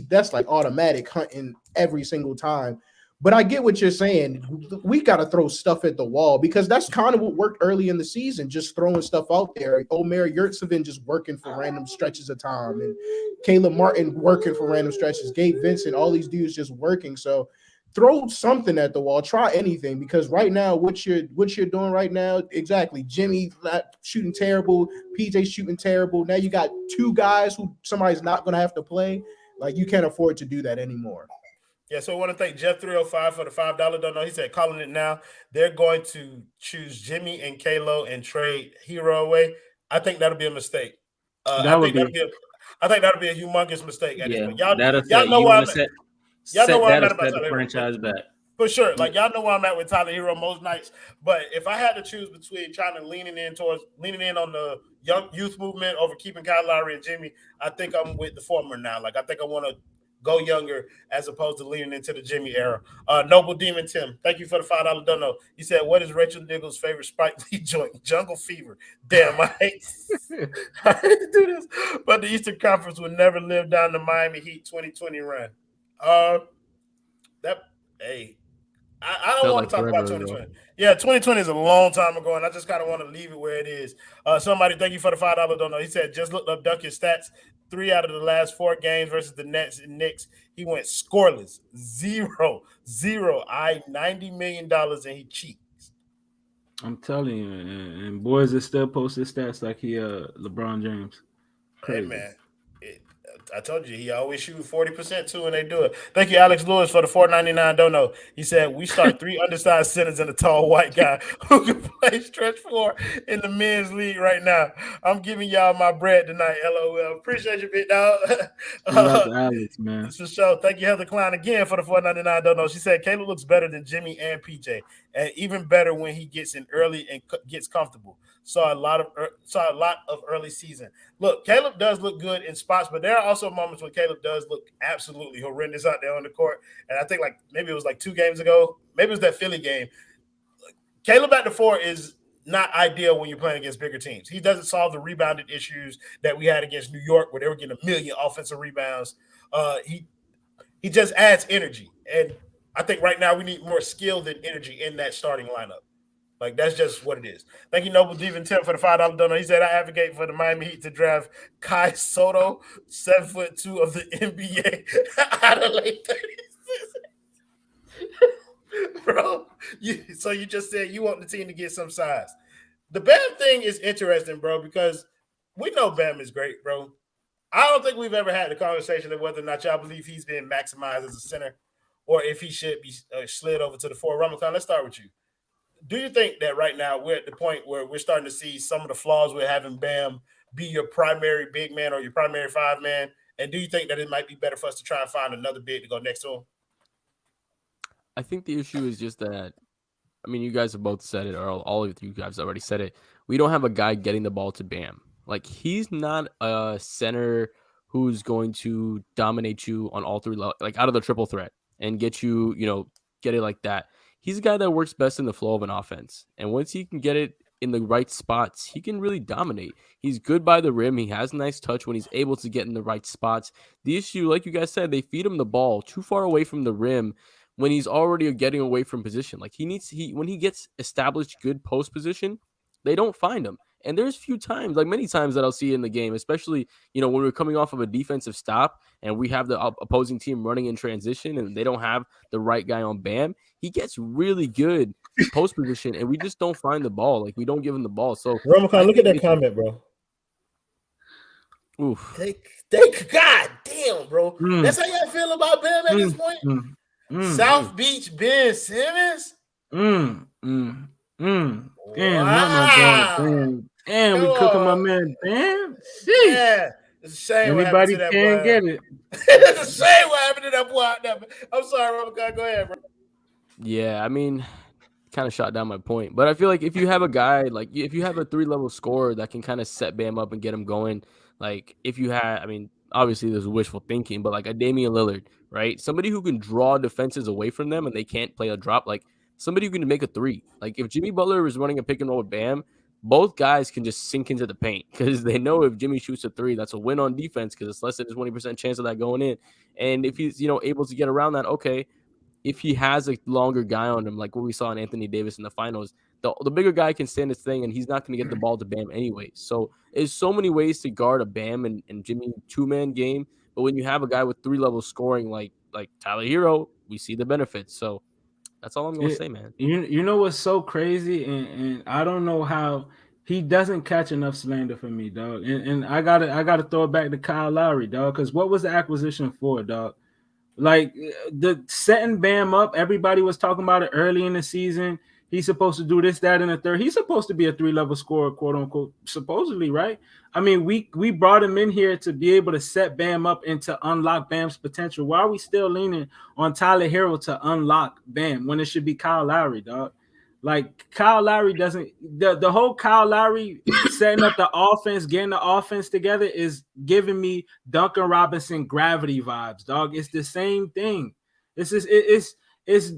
that's like automatic hunting every single time. But I get what you're saying. We got to throw stuff at the wall because that's kind of what worked early in the season, just throwing stuff out there. Omer Yurtseven just working for random stretches of time, and Caleb Martin working for random stretches, Gabe Vincent, all these dudes just working. So throw something at the wall, try anything, because right now, what you're doing right now, exactly. Jimmy shooting terrible, PJ shooting terrible. Now you got two guys who somebody's not going to have to play. Like you can't afford to do that anymore. Yeah, so I want to thank Jeff 305 for the $5 don't know. He said, calling it now. They're going to choose Jimmy and Kalo and trade Hero away. I think that'll be a mistake. I think that'll be a humongous mistake. At this point. Y'all know where I'm at. Y'all know where I'm at about the franchise back. For sure. Like y'all know where I'm at with Tyler Hero most nights. But if I had to choose between trying to leaning in on the young youth movement over keeping Kyle Lowry and Jimmy, I think I'm with the former now. Like I think I want to go younger as opposed to leaning into the Jimmy era. Noble Demon Tim, thank you for the $5 don't know. He said, what is Rachel Nichols' favorite Spike Lee joint? Jungle Fever. Damn, I hate to do this. But the Eastern Conference would never live down the Miami Heat 2020 run. I don't want to talk about 2020. Yeah, 2020 is a long time ago, and I just kind of want to leave it where it is. Somebody, thank you for the $5 don't know. He said, just looked up Duncan's stats. 3 out of the last 4 games versus the Nets and Knicks, he went scoreless. 0. $90 million, and he cheats. I'm telling you, and boys are still posting stats like he LeBron James. Crazy. Hey, man. I told you, he always shoot 40% too when they do it. Thank you, Alex Lewis, for the $4.99 don't know. He said, we start 3 undersized centers and a tall white guy who can play stretch 4 in the men's league right now. I'm giving y'all my bread tonight, LOL. Appreciate you, big dog. Alex, man. For sure. Thank you, Heather Klein, again for the $4.99 don't know. She said, Caleb looks better than Jimmy and PJ, and even better when he gets in early and gets comfortable. Saw a lot of early season. Look, Caleb does look good in spots, but there are also moments when Caleb does look absolutely horrendous out there on the court. And I think like maybe it was like 2 games ago, maybe it was that Philly game. Caleb at the 4 is not ideal when you're playing against bigger teams. He doesn't solve the rebounded issues that we had against New York, where they were getting 1 million offensive rebounds. He just adds energy, and I think right now we need more skill than energy in that starting lineup. Like, that's just what it is. Thank you, Noble Devin Tim, for the $5 donor. He said, I advocate for the Miami Heat to draft Kai Soto, 7'2" of the NBA, out of late 36. Bro, so you just said you want the team to get some size. The Bam thing is interesting, bro, because we know Bam is great, bro. I don't think we've ever had the conversation of whether or not y'all believe he's been maximized as a center or if he should be slid over to the 4. Ramakan, let's start with you. Do you think that right now we're at the point where we're starting to see some of the flaws with having Bam be your primary big man or your primary 5-man? And do you think that it might be better for us to try and find another big to go next to him? I think the issue is just that, I mean, you guys have both said it, or all of you guys already said it. We don't have a guy getting the ball to Bam. Like, he's not a center who's going to dominate you on all three levels, like out of the triple threat and get you, get it like that. He's a guy that works best in the flow of an offense. And once he can get it in the right spots, he can really dominate. He's good by the rim. He has a nice touch when he's able to get in the right spots. The issue, like you guys said, they feed him the ball too far away from the rim when he's already getting away from position. Like, when he gets established good post position, they don't find him. And there's many times that I'll see in the game, especially, when we're coming off of a defensive stop and we have the opposing team running in transition and they don't have the right guy on Bam. He gets really good post position and we just don't find the ball. Like, we don't give him the ball. So, Ramakan, look at that comment, bro. Oof. God damn, bro. That's how y'all feel about Bam at this point? South Beach Ben Simmons? Damn, Wow. Damn, we cooking my man Bam. Yeah. It's a shame Everybody what happened to that can't boy. get it. It's a shame what happened to that boy out there. I'm sorry, Ramakan. Go ahead, bro. Yeah, I mean, kind of shot down my point. But I feel like if you have a guy, like if you have a 3-level scorer that can kind of set Bam up and get him going, like if you had, I mean, obviously there's wishful thinking, but like a Damian Lillard, right? Somebody who can draw defenses away from them and they can't play a drop, like somebody who can make a 3. Like if Jimmy Butler is running a pick and roll with Bam, both guys can just sink into the paint because they know if Jimmy shoots a 3, that's a win on defense because it's less than a 20% chance of that going in. And if he's, able to get around that, okay. If he has a longer guy on him, like what we saw in Anthony Davis in the finals, the bigger guy can stand his thing, and he's not going to get the ball to Bam anyway. So there's so many ways to guard a Bam and Jimmy 2-man game. But when you have a guy with 3-level scoring like Tyler Hero, we see the benefits. So that's all I'm going to say, man. You know what's so crazy, and I don't know how he doesn't catch enough slander for me, dog. And I gotta throw it back to Kyle Lowry, dog. Because what was the acquisition for, dog? Like the setting Bam up, everybody was talking about it early in the season. He's supposed to do this, that, and the third. He's supposed to be a 3-level scorer, quote unquote, supposedly, right? I mean, we brought him in here to be able to set Bam up and to unlock Bam's potential. Why are we still leaning on Tyler Hero to unlock Bam when it should be Kyle Lowry, dog? Like Kyle Lowry doesn't the whole Kyle Lowry setting up the offense, getting the offense together is giving me Duncan Robinson gravity vibes, dog. It's the same thing. It's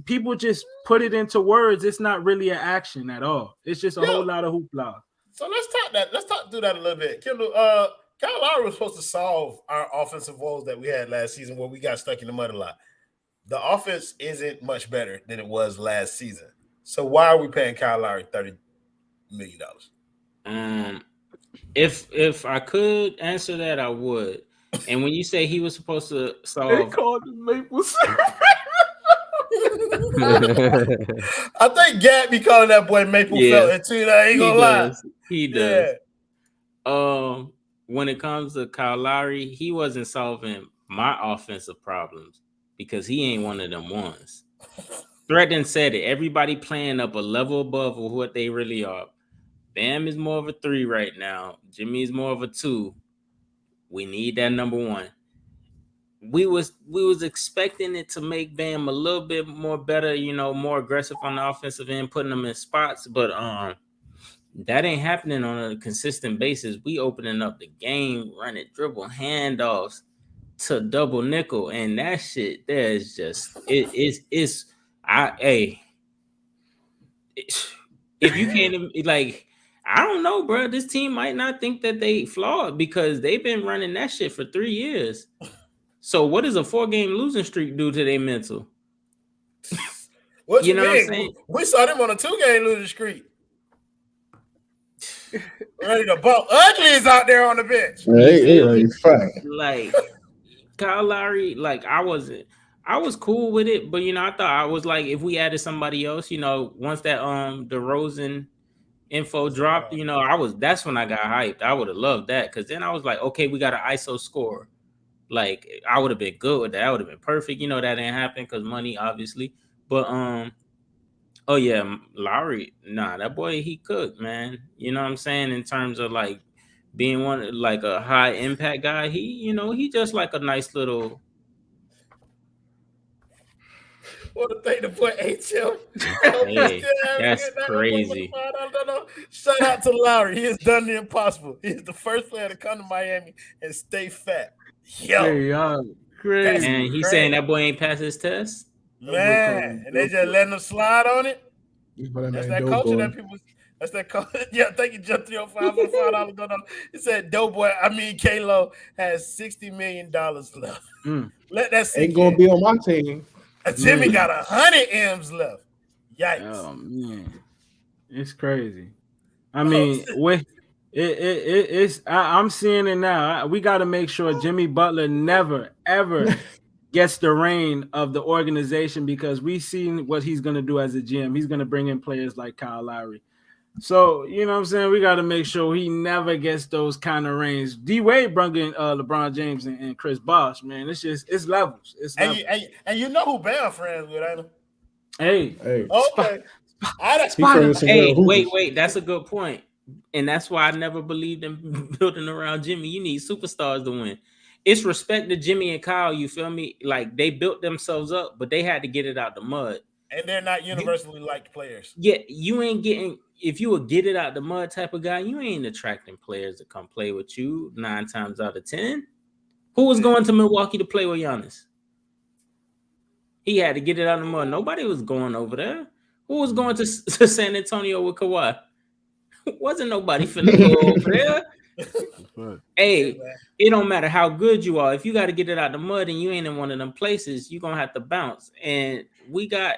people just put it into words. It's not really an action at all. It's just a whole lot of hoopla. So let's talk through that a little bit. Kendall, Kyle Lowry was supposed to solve our offensive woes that we had last season where we got stuck in the mud a lot. The offense isn't much better than it was last season. So why are we paying Kyle Lowry $30 million? If I could answer that, I would. And when you say he was supposed to solve, they called him Maple syrup. I think Gab be calling that boy Maple Felton too. I ain't gonna lie. He does. Yeah. When it comes to Kyle Lowry, he wasn't solving my offensive problems because he ain't one of them ones. Threaten said it. Everybody playing up a level above what they really are. Bam is more of a 3 right now. Jimmy is more of a 2. We need that number 1. We was expecting it to make Bam a little bit more better, more aggressive on the offensive end, putting them in spots, but that ain't happening on a consistent basis. We opening up the game, running dribble handoffs to double nickel, and that shit there is just if you can't I don't know, bro. This team might not think that they flawed because they've been running that shit for 3 years. So what does a 4-game losing streak do to their mental? What you know mean? What I'm saying? We saw them on a 2-game losing streak. Ready to bump. Ugly is out there on the bench. Hey, fine. Like Kyle Lowry, like I was cool with it, but I thought I was like, if we added somebody else, once that DeRozan info dropped, that's when I got hyped. I would have loved that because then I was like, okay, we got an ISO score. Like I would have been good with that. That would have been perfect. That didn't happen because money, obviously. But oh yeah, Lowry, nah, that boy he cooked, man. You know what I'm saying? In terms of like being like a high impact guy, he just like a nice little. What a thing to put HM. Hey, that's crazy. Shout out to Lowry. He has done the impossible. He is the first player to come to Miami and stay fat. Yo, crazy. And he's saying that boy ain't passed his test. Man, and they just letting him slide on it. That's that culture that people. That's that culture. Yeah, thank you, Jeff 305 for $5 going on. It said Doughboy. K-Lo has $60 million left. Let that sink ain't gonna be on my team. Jimmy got 100 M's left. Yikes! Oh man, it's crazy. I mean, I'm seeing it now. We got to make sure Jimmy Butler never ever gets the reign of the organization because we've seen what he's going to do as a GM. He's going to bring in players like Kyle Lowry. So, you know what I'm saying? We got to make sure he never gets those kind of reigns. D-Wade brought in LeBron James and Chris Bosh, man. It's levels. It's levels. And you know who Bam friends with, ain't he? Hey. Okay. Hey, wait. That's a good point. And that's why I never believed in building around Jimmy. You need superstars to win. It's respect to Jimmy and Kyle, you feel me? Like, they built themselves up, but they had to get it out the mud. And they're not universally liked players. Yeah, you ain't getting – if you a get it out the mud type of guy, you ain't attracting players to come play with you 9 times out of 10. Who was going to Milwaukee to play with Giannis? He had to get it out of the mud. Nobody was going over there. Who was going to San Antonio with Kawhi? Wasn't nobody finna go over there. Hey, it don't matter how good you are. If you got to get it out the mud and you ain't in one of them places, you're going to have to bounce. And we got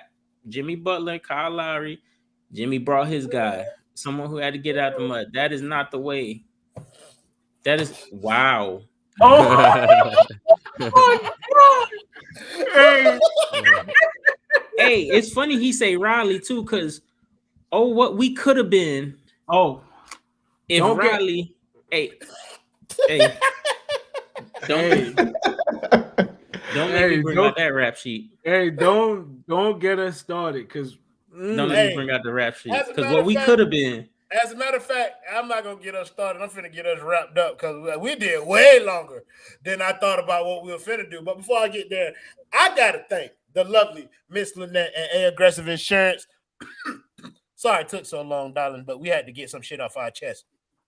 Jimmy Butler, Kyle Lowry. Jimmy brought his guy, someone who had to get out the mud. That is not the way. That is wow. Oh, hey, it's funny he say Riley too, because what we could have been. Oh, if Riley, don't make me bring out that rap sheet. Hey, don't get us started, because don't let me bring out the rap sheet, because what we could have been. As a matter of fact, I'm not gonna get us started. I'm finna get us wrapped up because we did way longer than I thought about what we were finna do. But before I get there, I gotta thank the lovely Miss Lynette and A Aggressive Insurance. Sorry it took so long, darling, but we had to get some shit off our chest.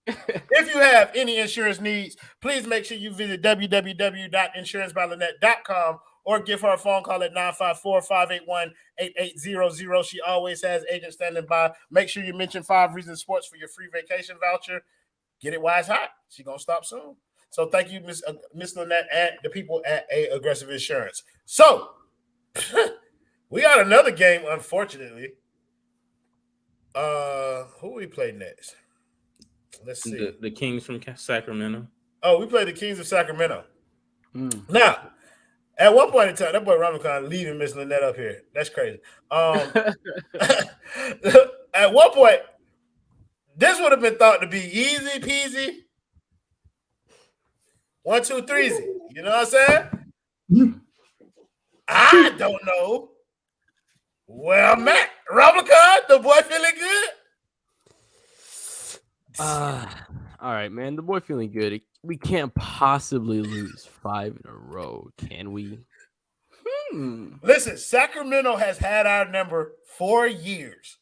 If you have any insurance needs, please make sure you visit www.insurancebylynette.com or give her a phone call at 954-581-8800. She always has agents standing by. Make sure you mention 5 Reasons Sports for your free vacation voucher. Get it while it's hot. She's going to stop soon. So thank you, Miss Lynette, and the people at A Aggressive Insurance. So we got another game, unfortunately. Who we play next? Let's see. The Kings from Sacramento. Oh, we played the Kings of Sacramento. Now, at one point in time, that boy Ramadan leaving Miss Lynette up here. That's crazy. At one point, this would have been thought to be easy peasy. 1, 2, 3 easy. You know what I'm saying? I don't know where I'm at. Ramadan, the boy feeling good? All right, man. The boy feeling good. We can't possibly lose 5 in a row, can we? Listen, Sacramento has had our number for years.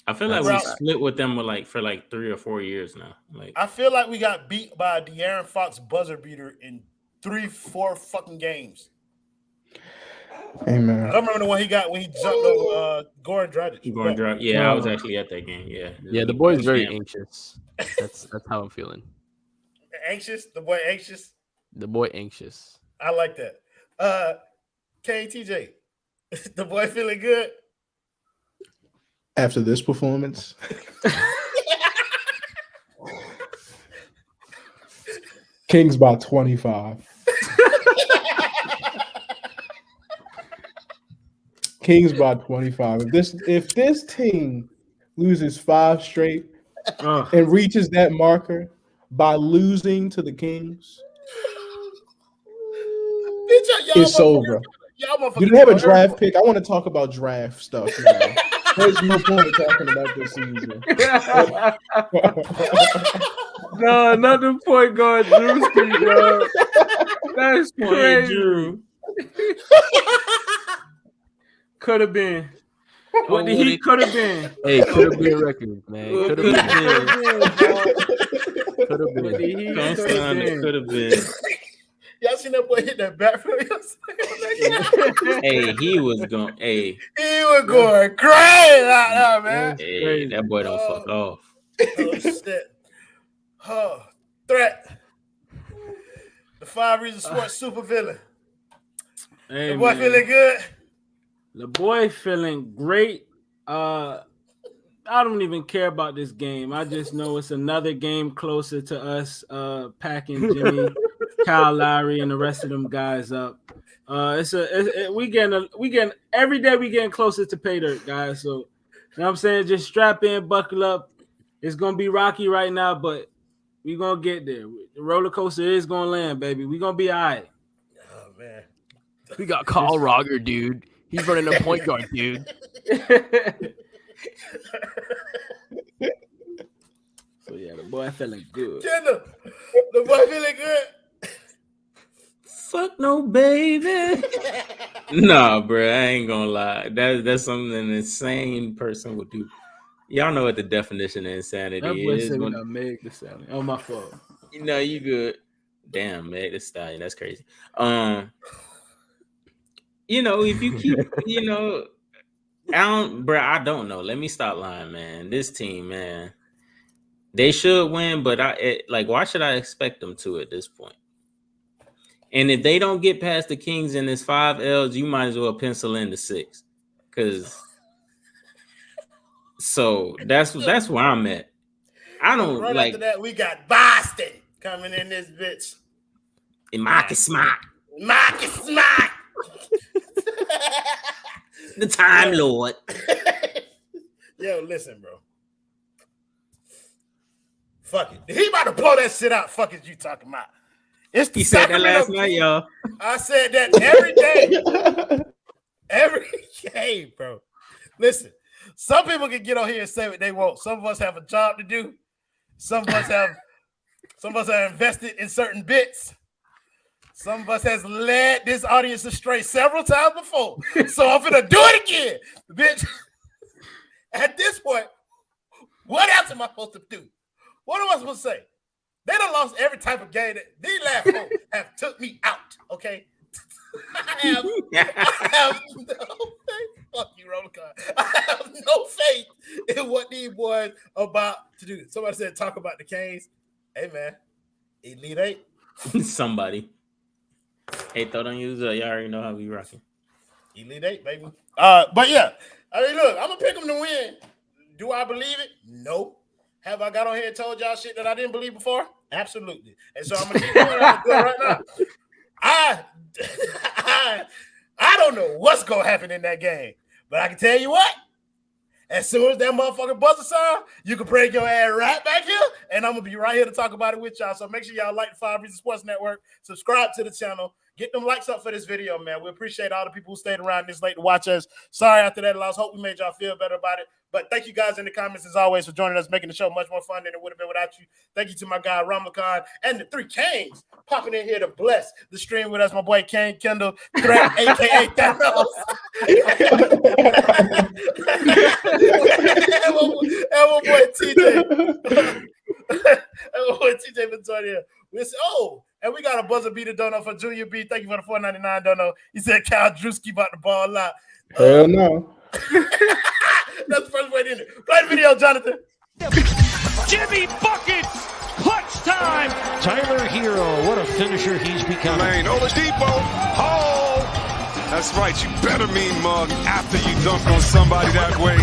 I feel like we split with them for 3 or 4 years now. I feel like we got beat by a De'Aaron Fox buzzer beater in 3-4 fucking games. Hey, man. I don't remember the one he got when he jumped over Goran Dragic. Yeah, I was actually at that game. Yeah, the boy's very anxious. That's how I'm feeling. Anxious? The boy anxious? The boy anxious. I like that. KTJ, the boy feeling good? After this performance? Kings by 25. Kings by 25. If this team loses 5 straight and reaches that marker by losing to the Kings, it's over. Do they have a draft pick? I want to talk about draft stuff now. There's no point talking about this season. No, another point guard, Drewski, bro. That's crazy. Drew. Could have been. What the Heat could have been. Hey, could have been records, man. Could have been. Could have been. Y'all seen that boy hit that backflip yesterday? Hey, he was going. Hey, he was going crazy out there, man. Hey, that boy don't fuck off. Oh shit! Oh, threat. The 5 Reasons Sports super villain. Hey, the boy feeling good. The boy feeling great. I don't even care about this game. I just know it's another game closer to us packing Jimmy, Kyle Lowry, and the rest of them guys up. We getting every day we getting closer to pay dirt, guys. So you know what I'm saying? Just strap in, buckle up. It's gonna be rocky right now, but we're gonna get there. The roller coaster is gonna land, baby. We're gonna be all right. Oh man. We got Kyle Rogger, dude. He's running a point guard, dude. So yeah, the boy feeling good. Kendall, the boy feeling good. Fuck no, baby. Nah, bro, I ain't gonna lie. That's something an insane person would do. Y'all know what the definition of insanity that boy is. Said we got Meg the Stallion. Oh, my fault. You know, you good. Damn, Meg the Stallion. That's crazy. You know, if you keep, you know, I don't know. Let me stop lying, man. This team, man, they should win, but why should I expect them to at this point? And if they don't get past the Kings and it's 5 L's, you might as well pencil in the 6, because. So that's where I'm at. I don't right like. After that, we got Boston coming in this bitch. And Marcus Smart. The Time Lord. Yo, listen, bro. Fuck it. He about to blow that shit out. Fuck is you talking about? It's the he said that last night, y'all. I said that every day. Every game, bro. Listen, some people can get on here and say what they want. Some of us have a job to do. Some of us are invested in certain bits. Some of us has led this audience astray several times before. So I'm gonna do it again. Bitch, at this point, what else am I supposed to do? What am I supposed to say? They done lost every type of game that these last four have took me out, okay? I have no faith. Fuck you, roller card. I have no faith in what these boys are about to do. Somebody said talk about the Canes. Hey man, Elite Eight. Somebody. Hey, throw on you. Y'all already know how we rocking. Elite Eight, baby. But yeah, I mean, look, I'm gonna pick them to win. Do I believe it? No. Have I got on here and told y'all shit that I didn't believe before? Absolutely. And so I'm gonna keep doing what I'm doing right now. I don't know what's gonna happen in that game, but I can tell you what. As soon as that motherfucking buzzer sound, you can break your ass right back here, and I'm gonna be right here to talk about it with y'all. So make sure y'all like the 5 Reasons Sports Network, subscribe to the channel, get them likes up for this video, man. We appreciate all the people who stayed around this late to watch us. Sorry after that loss. Hope we made y'all feel better about it. But thank you guys in the comments as always for joining us, making the show much more fun than it would have been without you. Thank you to my guy Ramakan and the 3 Canes popping in here to bless the stream with us. My boy Kane Kendall, Threat, aka Thanos. and my boy TJ. TJ been joining here. And we got a buzzer beater dono for Junior B. Thank you for the $4.99 dono. He said Kyle Drewski about the ball out. Hell no. That's the first way in it. Play the video, Jonathan. Jimmy buckets! Clutch time! Tyler Hero, what a finisher he's become. Lane, Oladipo. Oh! That's right. You better mean mug after you dunk on somebody that way.